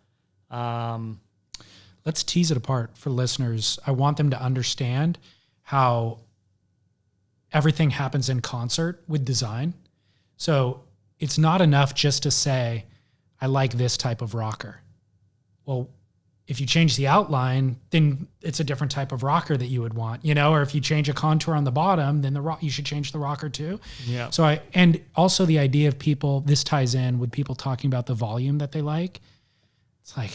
Let's tease it apart for listeners. I want them to understand how everything happens in concert with design. So it's not enough just to say, I like this type of rocker. Well, if you change the outline, then it's a different type of rocker that you would want, or if you change a contour on the bottom, then you should change the rocker too.
Yeah.
So and also the idea of people, this ties in with people talking about the volume that they like. It's like,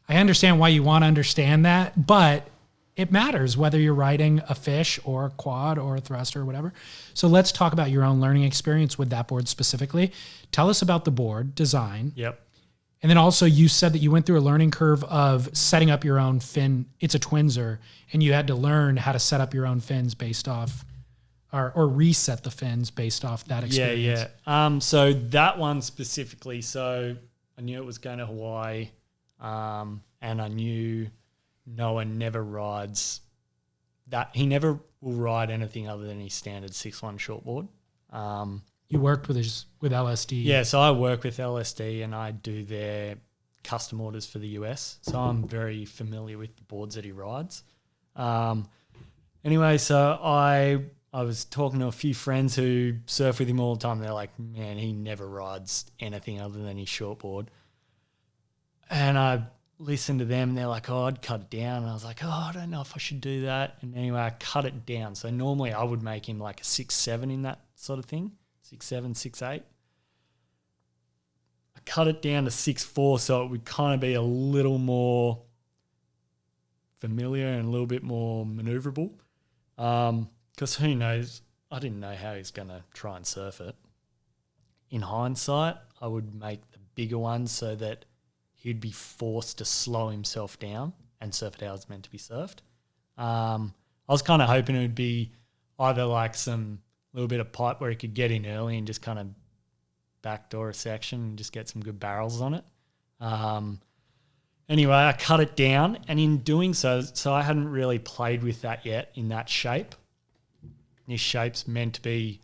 I understand why you want to understand that, but it matters whether you're riding a fish or a quad or a thruster or whatever. So let's talk about your own learning experience with that board specifically. Tell us about the board design.
Yep.
And then also you said that you went through a learning curve of setting up your own fin. It's a Twinser, and you had to learn how to set up your own fins based off or reset the fins based off that experience?
Yeah. So that one specifically, so I knew it was going to Hawaii, and I knew Noah never rides that. He never will ride anything other than his standard 6-1 shortboard.
You worked with LSD.
Yeah, so I work with LSD and I do their custom orders for the US. So I'm very familiar with the boards that he rides. Anyway, so I was talking to a few friends who surf with him all the time. They're like, man, he never rides anything other than his shortboard. And I listened to them and they're like, oh, I'd cut it down. And I was like, oh, I don't know if I should do that. And anyway, I cut it down. So normally I would make him like a 6-7 in that sort of thing, 6-7, 6-8. I cut it down to 6-4 so it would kind of be a little more familiar and a little bit more maneuverable. Because who knows, I didn't know how he's going to try and surf it. In hindsight, I would make the bigger ones so that he'd be forced to slow himself down and surf it how it's meant to be surfed. I was kind of hoping it would be either like some little bit of pipe where he could get in early and just kind of backdoor a section and just get some good barrels on it. Anyway, I cut it down, and in doing so I hadn't really played with that yet in that shape. This shape's meant to be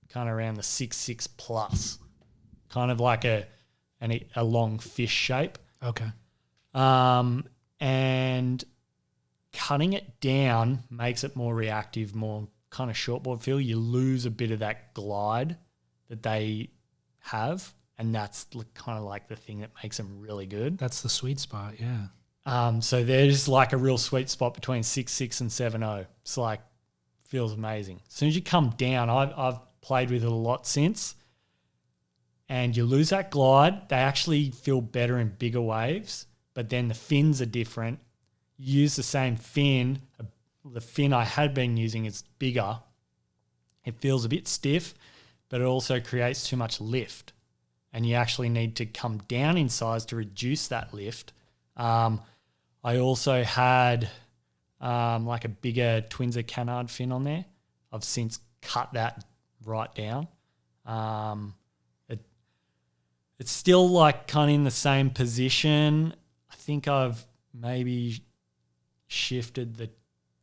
kind of around the 6-6 plus, kind of like a long fish shape.
Okay.
And cutting it down makes it more reactive, more kind of shortboard feel. You lose a bit of that glide that they have, and that's kind of like the thing that makes them really good.
That's the sweet spot, yeah.
So there's like a real sweet spot between 6-6 and 7-0. It's like, feels amazing. As soon as you come down, I've played with it a lot since, and you lose that glide. They actually feel better in bigger waves, but then the fins are different. You use the same fin. The fin I had been using is bigger. It feels a bit stiff, but it also creates too much lift, and you actually need to come down in size to reduce that lift. I also had like a bigger Twinser canard fin on there. I've since cut that right down. It's still like kind of in the same position. I think I've maybe shifted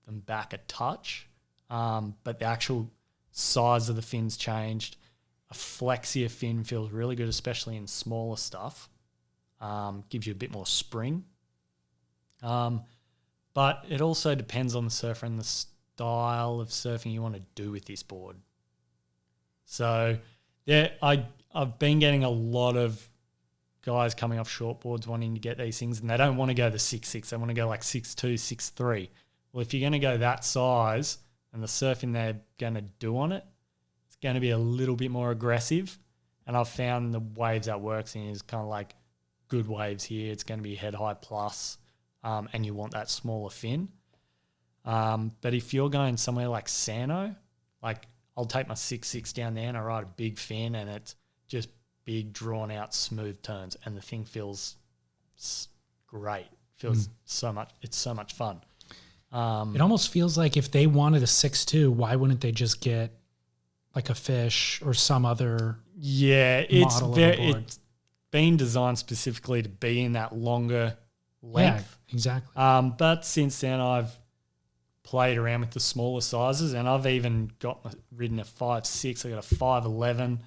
them back a touch, but the actual size of the fin's changed. A flexier fin feels really good, especially in smaller stuff. Gives you a bit more spring. But it also depends on the surfer and the style of surfing you want to do with this board. So yeah, I've been getting a lot of guys coming off shortboards wanting to get these things, and they don't want to go the 6-6. They want to go like 6-2, 6-3. Well, if you're going to go that size and the surfing they're going to do on it, it's going to be a little bit more aggressive. And I've found the waves that works in is kind of like good waves here. It's going to be head high plus, and you want that smaller fin. But if you're going somewhere like Sano, like I'll take my 6-6 down there and I ride a big fin, and it's just big, drawn out, smooth turns, and the thing feels great. Feels so much. It's so much fun.
It almost feels like if they wanted a 6-2, why wouldn't they just get like a Fish or some other
it's been designed specifically to be in that longer length.
Yeah, exactly.
But since then I've played around with the smaller sizes, and I've even ridden a 5-6. I got a 5'11",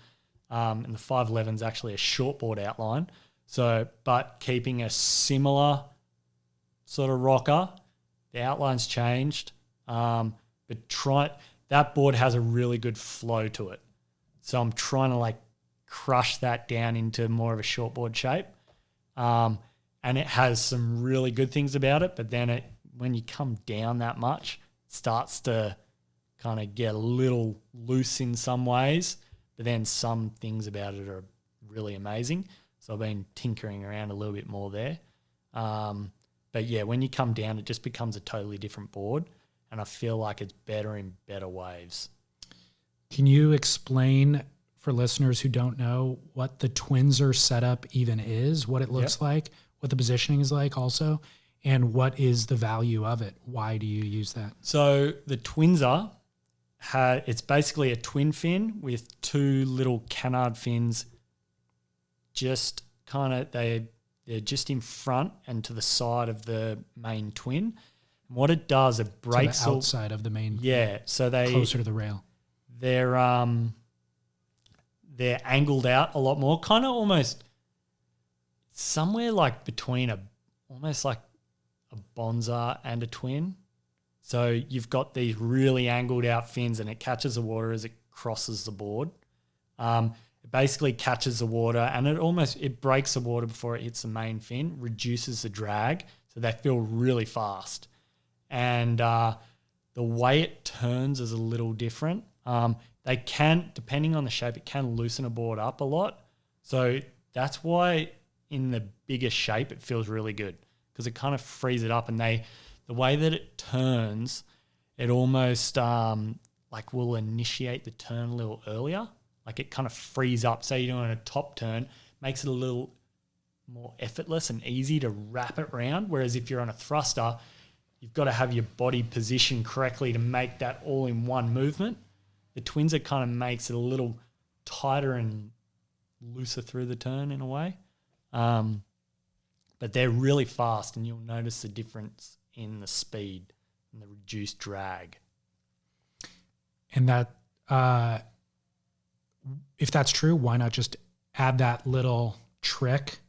and the 5'11 is actually a shortboard outline. So, but keeping a similar sort of rocker, the outline's changed. But that board has a really good flow to it. So I'm trying to like crush that down into more of a shortboard shape. And it has some really good things about it, but then when you come down that much, it starts to kind of get a little loose in some ways, but then some things about it are really amazing. So I've been tinkering around a little bit more there. But yeah, when you come down, it just becomes a totally different board, and I feel like it's better in better waves.
Can you explain for listeners who don't know what the Twinser setup even is, what it looks like, what the positioning is like also, and what is the value of it? Why do you use that?
So the Twinser it's basically a twin fin with two little canard fins, just kind of they're just in front and to the side of the main twin. And what it does, it breaks
to the outside of the main.
Yeah, so they
closer to the rail.
They're angled out a lot more, kind of almost somewhere like between almost like a bonza and a twin. So you've got these really angled out fins and it catches the water as it crosses the board. It basically catches the water and it breaks the water before it hits the main fin, reduces the drag, so they feel really fast. And the way it turns is a little different. They can, depending on the shape, it can loosen a board up a lot. So that's why in the bigger shape it feels really good, because it kind of frees it up, and the way that it turns, it almost like will initiate the turn a little earlier. Like it kind of frees up. Say you're doing a top turn, makes it a little more effortless and easy to wrap it around. Whereas if you're on a thruster, you've got to have your body positioned correctly to make that all in one movement. The twins, it kind of makes it a little tighter and looser through the turn in a way. But they're really fast, and you'll notice the difference in the speed and the reduced drag.
And that, if that's true, why not just add that little trick,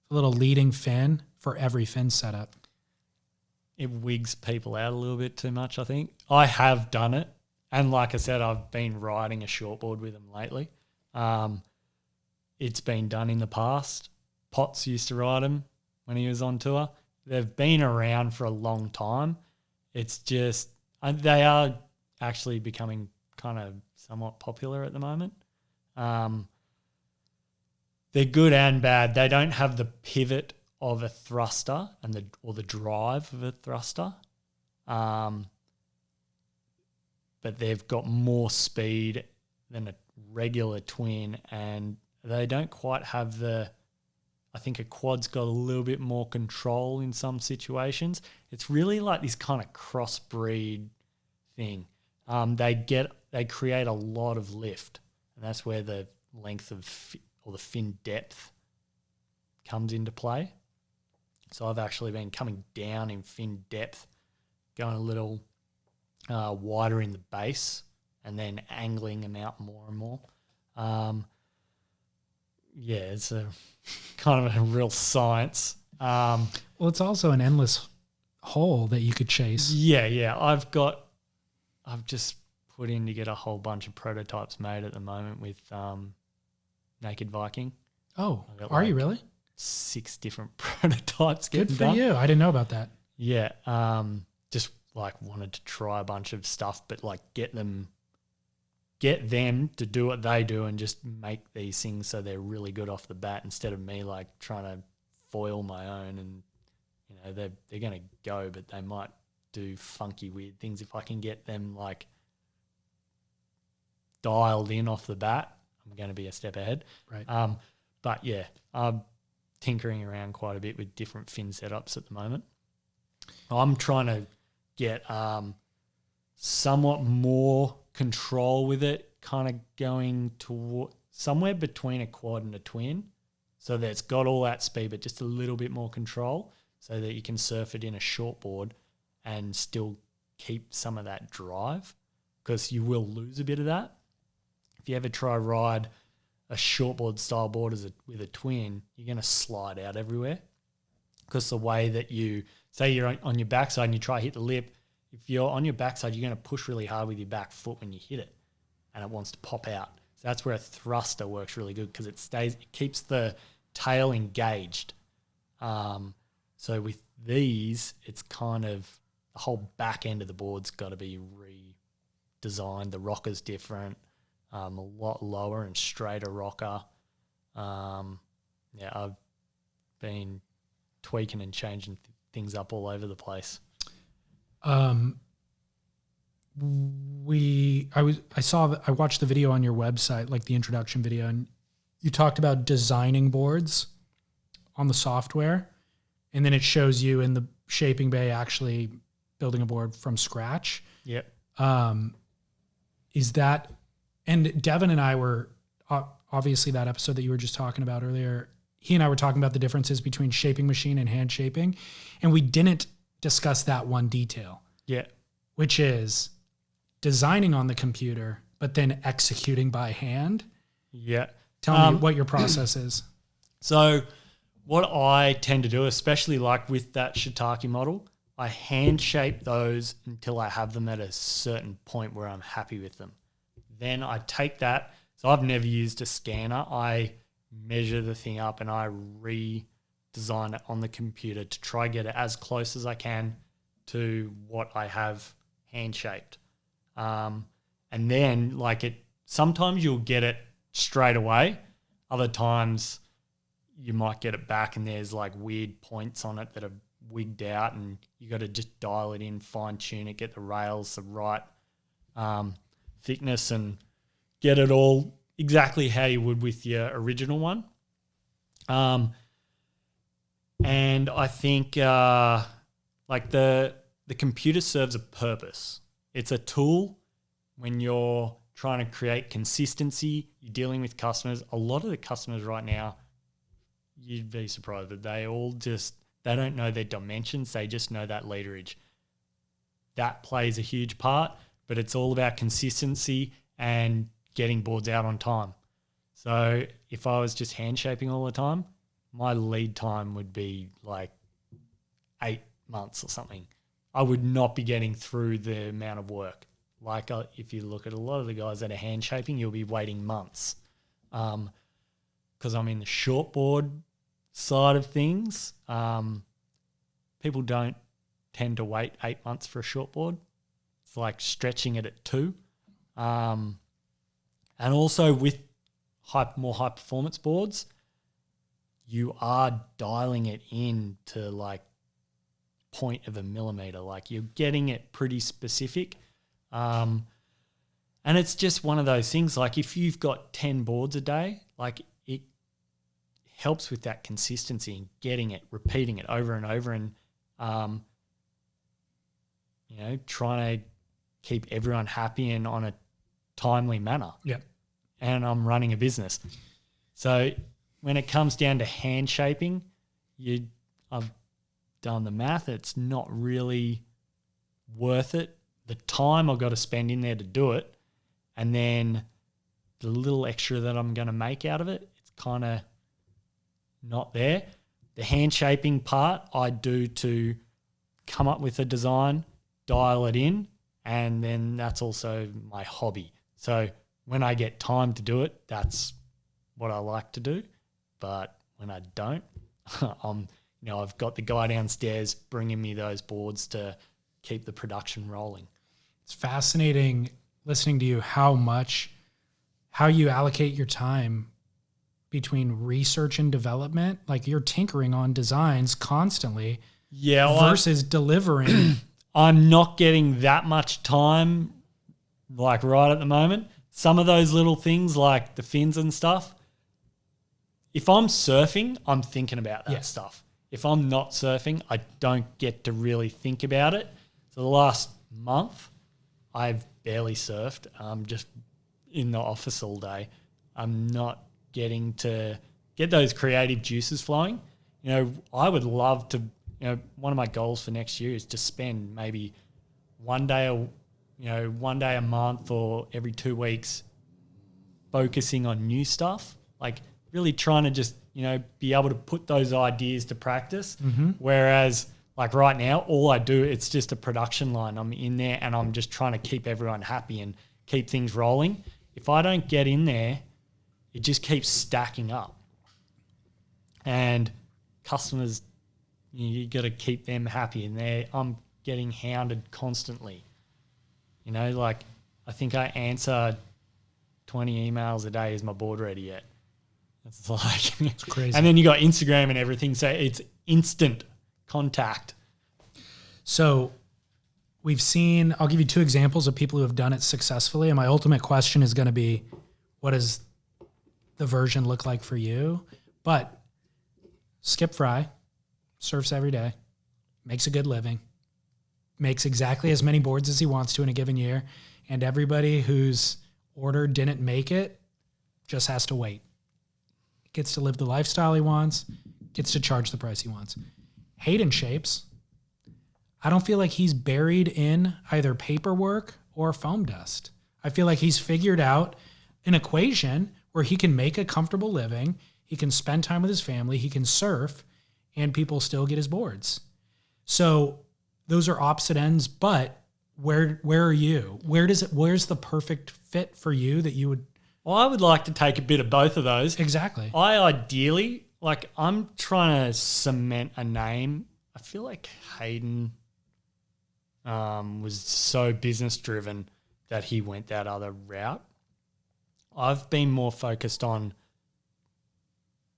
a little leading fin for every fin setup?
It wigs people out a little bit too much, I think. I have done it. And like I said, I've been riding a shortboard with them lately. It's been done in the past. Potts used to ride them when he was on tour. They've been around for a long time. It's just, they are actually becoming kind of somewhat popular at the moment. They're good and bad. They don't have the pivot of a thruster or the drive of a thruster. But they've got more speed than a regular twin, and they don't quite have I think a quad's got a little bit more control in some situations. It's really like this kind of crossbreed thing. They create a lot of lift, and that's where the length of or the fin depth comes into play. So I've actually been coming down in fin depth, going a little wider in the base, and then angling them out more and more. It's a kind of a real science.
Well, it's also an endless hole that you could chase.
Yeah. I've just put in to get a whole bunch of prototypes made at the moment with Naked Viking.
Oh, are you really?
6 different prototypes getting
Good for
done.
you. I didn't know about that.
Yeah. Just like wanted to try a bunch of stuff, but like get them to do what they do and just make these things so they're really good off the bat, instead of me like trying to foil my own. And they're going to go, but they might do funky weird things. If I can get them like dialed in off the bat, I'm going to be a step ahead.
Right.
But yeah, I'm tinkering around quite a bit with different fin setups at the moment. I'm trying to get somewhat more control with it, kind of going toward somewhere between a quad and a twin, so that it's got all that speed but just a little bit more control, so that you can surf it in a shortboard and still keep some of that drive, because you will lose a bit of that. If you ever try ride a shortboard style board with a twin, you're going to slide out everywhere, because the way that say you're on your backside and you try to hit the lip, if you're on your backside, you're going to push really hard with your back foot when you hit it, and it wants to pop out. So that's where a thruster works really good, because it keeps the tail engaged. So with these, it's kind of the whole back end of the board's got to be redesigned. The rocker's different, a lot lower and straighter rocker. I've been tweaking and changing things up all over the place.
I watched the video on your website, like the introduction video, and you talked about designing boards on the software, and then it shows you in the shaping bay actually building a board from scratch.
Yep.
is that, and Devin and I were, obviously that episode that you were just talking about earlier, he and I were talking about the differences between shaping machine and hand shaping, and we didn't discuss that one detail.
Yeah.
Which is designing on the computer, but then executing by hand.
Yeah.
Tell me what your process is.
So what I tend to do, especially like with that shiitake model, I hand shape those until I have them at a certain point where I'm happy with them. Then I take that. So I've never used a scanner. I measure the thing up and I redesign it on the computer to try get it as close as I can to what I have hand shaped. And then sometimes you'll get it straight away. Other times you might get it back and there's like weird points on it that are wigged out and you got to just dial it in, fine tune it, get the rails the right thickness and get it all exactly how you would with your original one. And I think the computer serves a purpose. It's a tool when you're trying to create consistency, you're dealing with customers. A lot of the customers right now, you'd be surprised, but they don't know their dimensions. They just know that literage. That plays a huge part, but it's all about consistency and getting boards out on time. So if I was just hand shaping all the time, my lead time would be like 8 months or something. I would not be getting through the amount of work. Like if you look at a lot of the guys that are hand shaping, you'll be waiting months. Because I'm in the shortboard side of things. People don't tend to wait 8 months for a shortboard. It's like stretching it at 2. And also with more high performance boards, you are dialing it in to like point of a millimeter. Like you're getting it pretty specific. And it's just one of those things, like if you've got 10 boards a day, like it helps with that consistency and getting it, repeating it over and over and, trying to keep everyone happy and on a timely manner.
Yeah.
And I'm running a business. So when it comes down to hand shaping, I've done the math. It's not really worth it. The time I've got to spend in there to do it, and then the little extra that I'm going to make out of it, it's kind of not there. The hand shaping part I do to come up with a design, dial it in, and then that's also my hobby. So when I get time to do it, that's what I like to do. But when I don't, I've got the guy downstairs bringing me those boards to keep the production rolling.
It's fascinating listening to you how you allocate your time between research and development. Like you're tinkering on designs constantly versus delivering.
I'm not getting that much time like right at the moment. Some of those little things like the fins and stuff, if I'm surfing, I'm thinking about that stuff. If I'm not surfing, I don't get to really think about it. So the last month, I've barely surfed. I'm just in the office all day. I'm not getting to get those creative juices flowing. I would love to, one of my goals for next year is to spend maybe one day a month or every 2 weeks focusing on new stuff, like really trying to just, be able to put those ideas to practice. Mm-hmm. Whereas like right now, all I do, it's just a production line. I'm in there and I'm just trying to keep everyone happy and keep things rolling. If I don't get in there, it just keeps stacking up. And customers, you got to keep them happy, and I'm getting hounded constantly. Like I think I answer 20 emails a day. Is my board ready yet? It's like it's
crazy.
And then you got Instagram and everything, so it's instant contact.
So I'll give you 2 examples of people who have done it successfully. And my ultimate question is going to be, what does the version look like for you? But Skip Fry surfs every day, makes a good living, makes exactly as many boards as he wants to in a given year. and everybody whose order didn't make it just has to wait. Gets to live the lifestyle he wants, gets to charge the price he wants. Hayden Shapes, I don't feel like he's buried in either paperwork or foam dust. I feel like he's figured out an equation where he can make a comfortable living, he can spend time with his family, he can surf, and people still get his boards. So those are opposite ends, but where are you? Where's the perfect fit for you that you would?
Well, I would like to take a bit of both of those.
Exactly.
I ideally, like, I'm trying to cement a name. I feel like Hayden was so business driven that he went that other route. I've been more focused on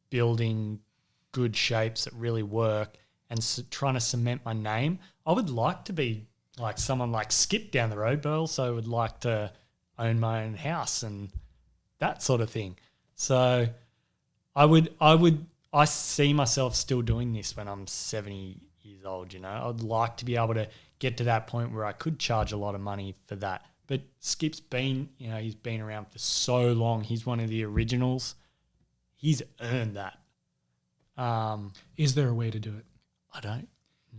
building good shapes that really work and trying to cement my name. I would like to be like someone like Skip down the road, but I also would like to own my own house and that sort of thing. So I see myself still doing this when I'm 70 years old, you know. I'd like to be able to get to that point where I could charge a lot of money for that. But Skip's been, you know, he's been around for so long. He's one of the originals. He's earned that.
Is there a way to do it?
I don't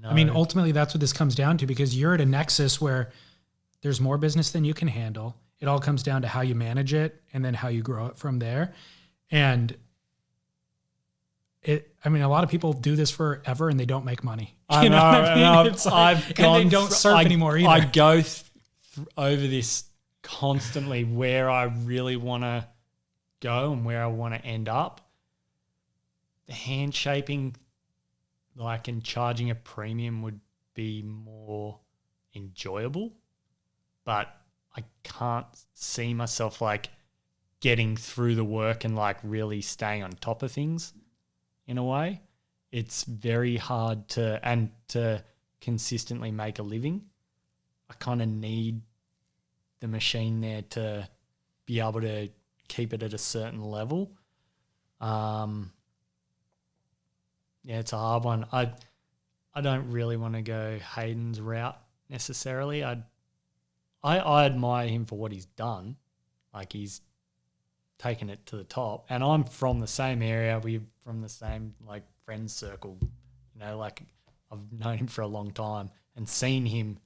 know.
I mean, ultimately, that's what this comes down to, because you're at a nexus where there's more business than you can handle. It all comes down to how you manage it and then how you grow it from there. And a lot of people do this forever and they don't make money.
I know.
And they don't surf anymore either.
I go over this constantly, where I really want to go and where I want to end up. The hand shaping, like, and charging a premium would be more enjoyable, but I can't see myself like getting through the work and like really staying on top of things in a way. It's very hard to consistently make a living. I kind of need the machine there to be able to keep it at a certain level. Yeah, it's a hard one. I don't really want to go Hayden's route necessarily. I admire him for what he's done. Like, he's taken it to the top. And I'm from the same area. We're from the same, like, friends circle. You know, like, I've known him for a long time and seen him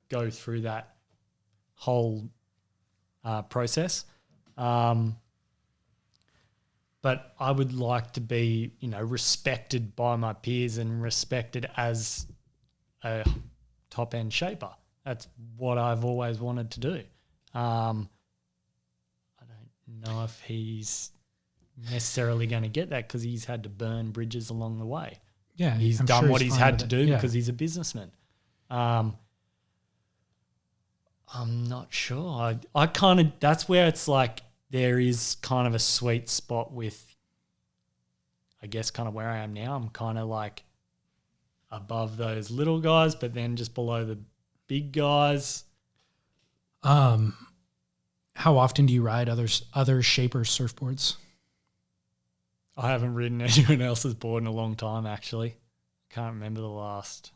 go through that whole process. But I would like to be, you know, respected by my peers and respected as a top-end shaper. That's what I've always wanted to do. I don't know if he's necessarily going to get that because he's had to burn bridges along the way.
Yeah,
he's done what he's had to do because he's a businessman. I'm not sure. I kind of, that's where it's like there is kind of a sweet spot with, I guess, kind of where I am now. I'm kind of like above those little guys, but then just below the big guys.
How often do you ride other shapers' surfboards?
I haven't ridden anyone else's board in a long time, actually. Can't remember the last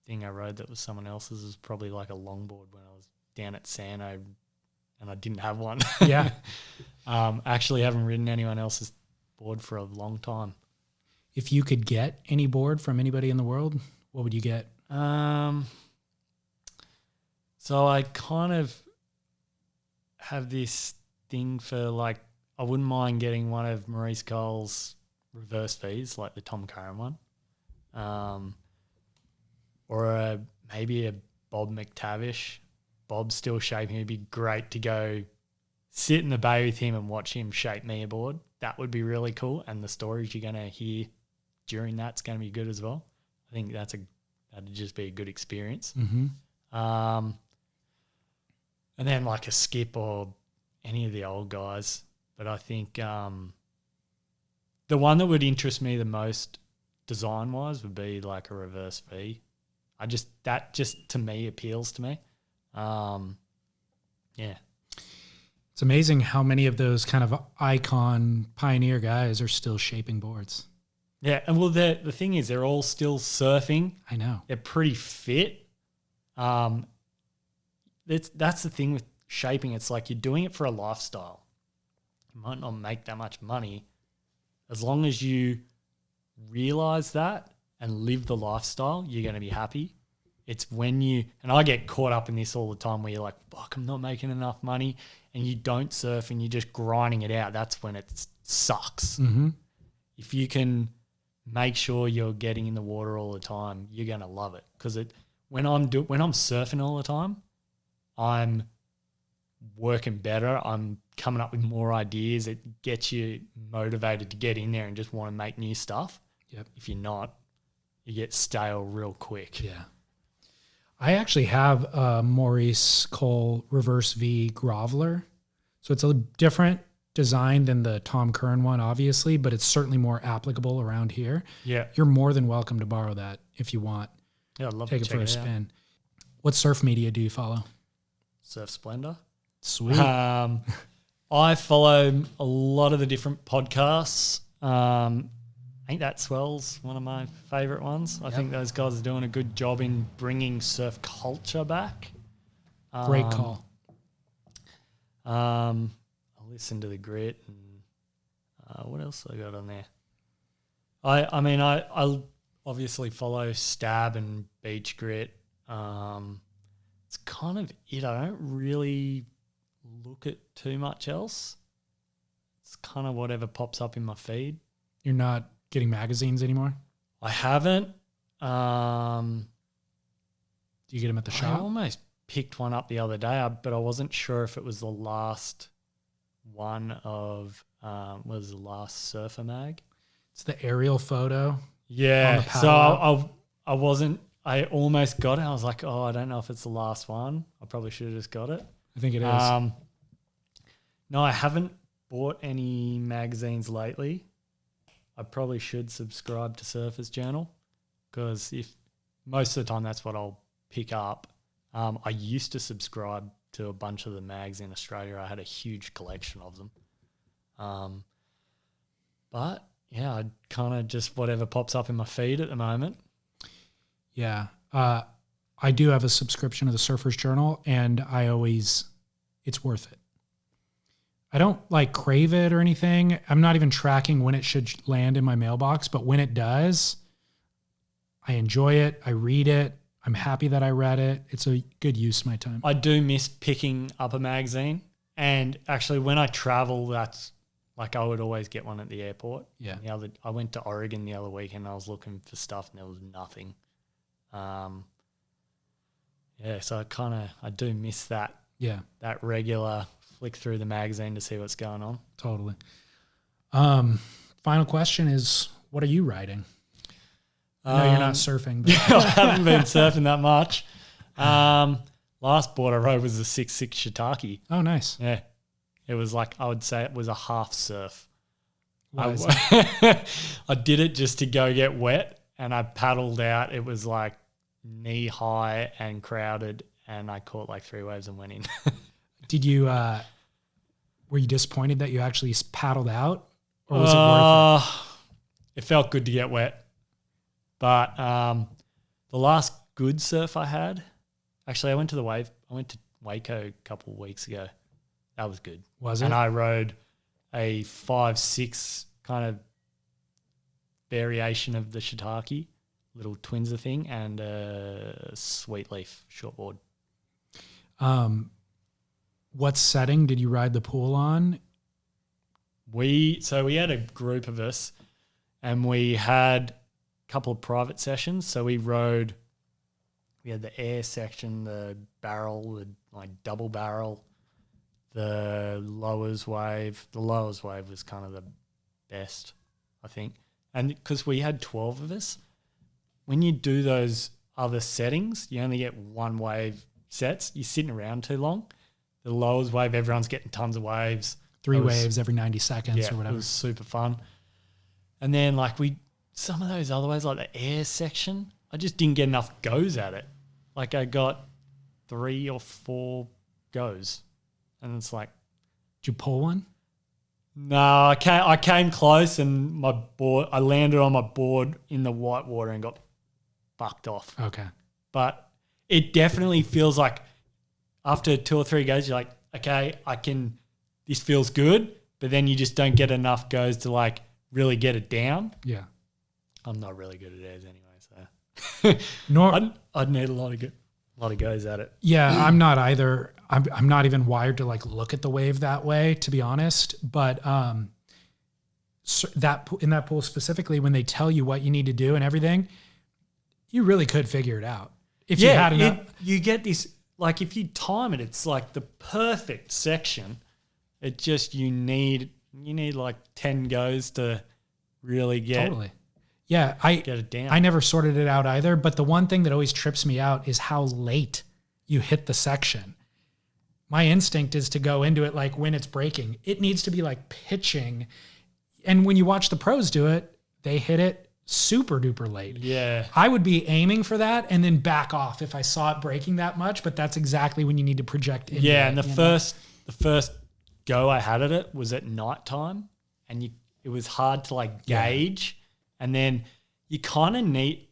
thing I rode that was someone else's. It was probably like a longboard when I was down at Sano and I didn't have one.
Yeah.
Actually haven't ridden anyone else's board for a long time.
If you could get any board from anybody in the world, what would you get?
So I kind of have this thing for, like, I wouldn't mind getting one of Maurice Cole's reverse V's, like the Tom Curran one. Or maybe a Bob McTavish. Bob's still shaping. It'd be great to go sit in the bay with him and watch him shape me a board. That would be really cool. And the stories you're going to hear during that's going to be good as well. I think that'd just be a good experience.
Mm-hmm.
And then like a Skip or any of the old guys. But I think the one that would interest me the most design-wise would be like a reverse V. That just to me appeals to me. Yeah.
It's amazing how many of those kind of icon pioneer guys are still shaping boards.
Yeah, and well, the thing is, they're all still surfing.
I know.
They're pretty fit. that's the thing with shaping. It's like you're doing it for a lifestyle. You might not make that much money. As long as you realize that and live the lifestyle, you're going to be happy. It's when and I get caught up in this all the time where you're like, fuck, I'm not making enough money, and you don't surf and you're just grinding it out. That's when it sucks.
Mm-hmm.
If you can make sure you're getting in the water all the time, you're going to love it. Because when I'm surfing all the time, I'm working better. I'm coming up with more ideas. It gets you motivated to get in there and just want to make new stuff.
Yep.
If you're not, you get stale real quick.
Yeah. I actually have a Maurice Cole Reverse V Groveler. So it's a different design than the Tom Curran one, obviously, but it's certainly more applicable around here.
Yeah.
You're more than welcome to borrow that if you want.
Yeah, I'd love
Take
to
it for a
out.
spin. What surf media do you follow?
Surf Splendor.
Sweet.
I follow a lot of the different podcasts. Ain't That Swell's one of my favourite ones. I think those guys are doing a good job in bringing surf culture back.
Great call.
I listen to The Grit and what else I got on there? I obviously follow Stab and Beach Grit. It's kind of it. I don't really look at too much else. It's kind of whatever pops up in my feed.
You're not getting magazines anymore?
I haven't.
Do you get them at the
I
shop?
almost picked one up the other day, but I wasn't sure if it was the last one of was the last Surfer mag.
It's the aerial photo.
Yeah.
On the
So I wasn't. I almost got it. I was like, oh, I don't know if it's the last one. I probably should have just got it.
I think it is.
No, I haven't bought any magazines lately. I probably should subscribe to Surfer's Journal because if most of the time that's what I'll pick up. I used to subscribe to a bunch of the mags in Australia. I had a huge collection of them. But yeah, I kind of just whatever pops up in my feed at the moment.
Yeah. I do have a subscription to the Surfer's Journal, and it's worth it. I don't like crave it or anything. I'm not even tracking when it should land in my mailbox, but when it does, I enjoy it. I read it. I'm happy that I read it. It's a good use of my time.
I do miss picking up a magazine. And actually when I travel, that's like I would always get one at the airport.
Yeah.
I went to Oregon the other week and I was looking for stuff and there was nothing. So I do miss that.
Yeah.
That regular flick through the magazine to see what's going on.
Totally. Final question is, what are you riding? I know you're not surfing. But
I haven't been surfing that much. Last board I rode was the 6'6" Shiitake.
Oh, nice.
Yeah. It was like, I would say it was a half surf.
Why is
I did it just to go get wet and I paddled out. It was like knee high and crowded and I caught like 3 waves and went in.
Did you, were you disappointed that you actually paddled out, or was it worth it?
It felt good to get wet. But the last good surf I had, actually I went to Waco a couple of weeks ago. That was good.
Was it?
And I rode a 5'6" kind of variation of the Shiitake, little twinser thing, and a sweet leaf shortboard.
What setting did you ride the pool on?
We had a group of us and we had a couple of private sessions. So we had the air section, the barrel, the like double barrel, the lowers wave. The lowers wave was kind of the best, I think. And because we had 12 of us, when you do those other settings, you only get one wave sets. You're sitting around too long. The lowers wave, everyone's getting tons of waves.
3 waves every 90 seconds or whatever.
It was super fun. And then like some of those other ways, like the air section, I just didn't get enough goes at it. Like I got 3 or 4 goes. And it's like,
Did you pull one?
no, I came close and I landed on my board in the white water and got bucked off.
Okay.
But it definitely feels like after 2 or 3 goes, you're like, okay, this feels good, but then you just don't get enough goes to like really get it down.
Yeah.
I'm not really good at airs anyway, so I'd need a lot of goes at it.
Yeah, I'm not either. I'm not even wired to like look at the wave that way, to be honest. But in that pool specifically, when they tell you what you need to do and everything, you really could figure it out. If you had enough,
you get this, like if you time it, it's like the perfect section. It just, you need like 10 goes to really get it down.
I never sorted it out either, but the one thing that always trips me out is how late you hit the section. My instinct is to go into it like when it's breaking. It needs to be like pitching. And when you watch the pros do it, they hit it super duper late.
Yeah.
I would be aiming for that and then back off if I saw it breaking that much, but that's exactly when you need to project into
Yeah,
it,
and the first go I had at it was at nighttime, and it was hard to like gauge. And then you kind of need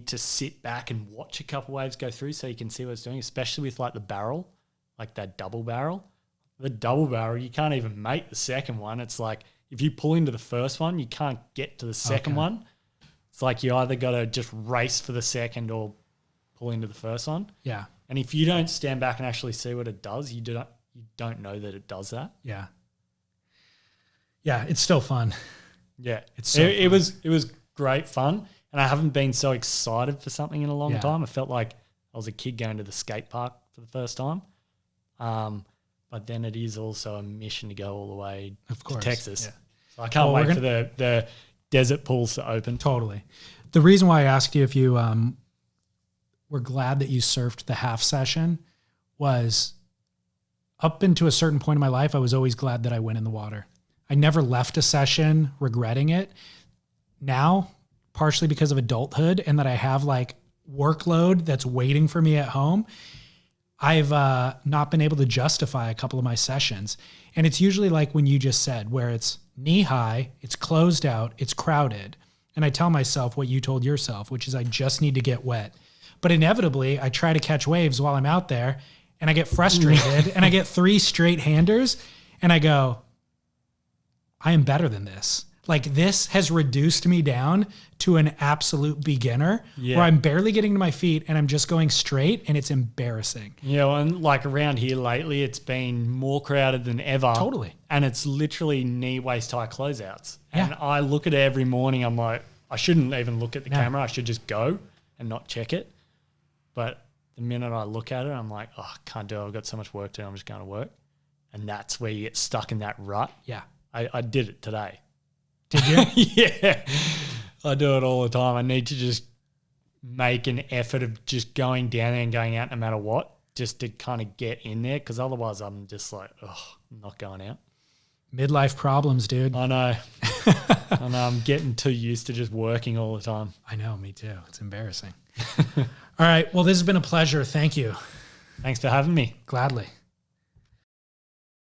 to sit back and watch a couple waves go through so you can see what it's doing, especially with like the barrel, like that double barrel. The double barrel, you can't even make the second one. It's like if you pull into the first one, you can't get to the second one. It's like you either got to just race for the second or pull into the first one.
Yeah.
And if you don't stand back and actually see what it does, you don't know that it does that.
Yeah. Yeah, it's still fun.
Yeah,
it
was great fun, and I haven't been so excited for something in a long time. I felt like I was a kid going to the skate park for the first time. But then it is also a mission to go all the way to Texas. Yeah. So I can't wait for the desert pools to open.
Totally. The reason why I asked you if you were glad that you surfed the half session was up into a certain point in my life, I was always glad that I went in the water. I never left a session regretting it. Now, partially because of adulthood and that I have like workload that's waiting for me at home, I've not been able to justify a couple of my sessions. And it's usually like when you just said, where it's knee high, it's closed out, it's crowded. And I tell myself what you told yourself, which is I just need to get wet. But inevitably, I try to catch waves while I'm out there and I get frustrated and I get 3 straight handers and I go, I am better than this. Like this has reduced me down to an absolute beginner where I'm barely getting to my feet and I'm just going straight and it's embarrassing.
Yeah, and like around here lately, it's been more crowded than ever.
Totally.
And it's literally knee waist high closeouts. And I look at it every morning. I'm like, I shouldn't even look at the camera. I should just go and not check it. But the minute I look at it, I'm like, oh, I can't do it. I've got so much work to do. I'm just going to work. And that's where you get stuck in that rut.
Yeah.
I did it today.
Did you?
Yeah. I do it all the time. I need to just make an effort of just going down there and going out no matter what, just to kind of get in there, because otherwise I'm just like, oh, I'm not going out.
Midlife problems, dude.
I know. I know. I'm getting too used to just working all the time.
I know, me too. It's embarrassing. All right. Well, this has been a pleasure. Thank you.
Thanks for having me.
Gladly.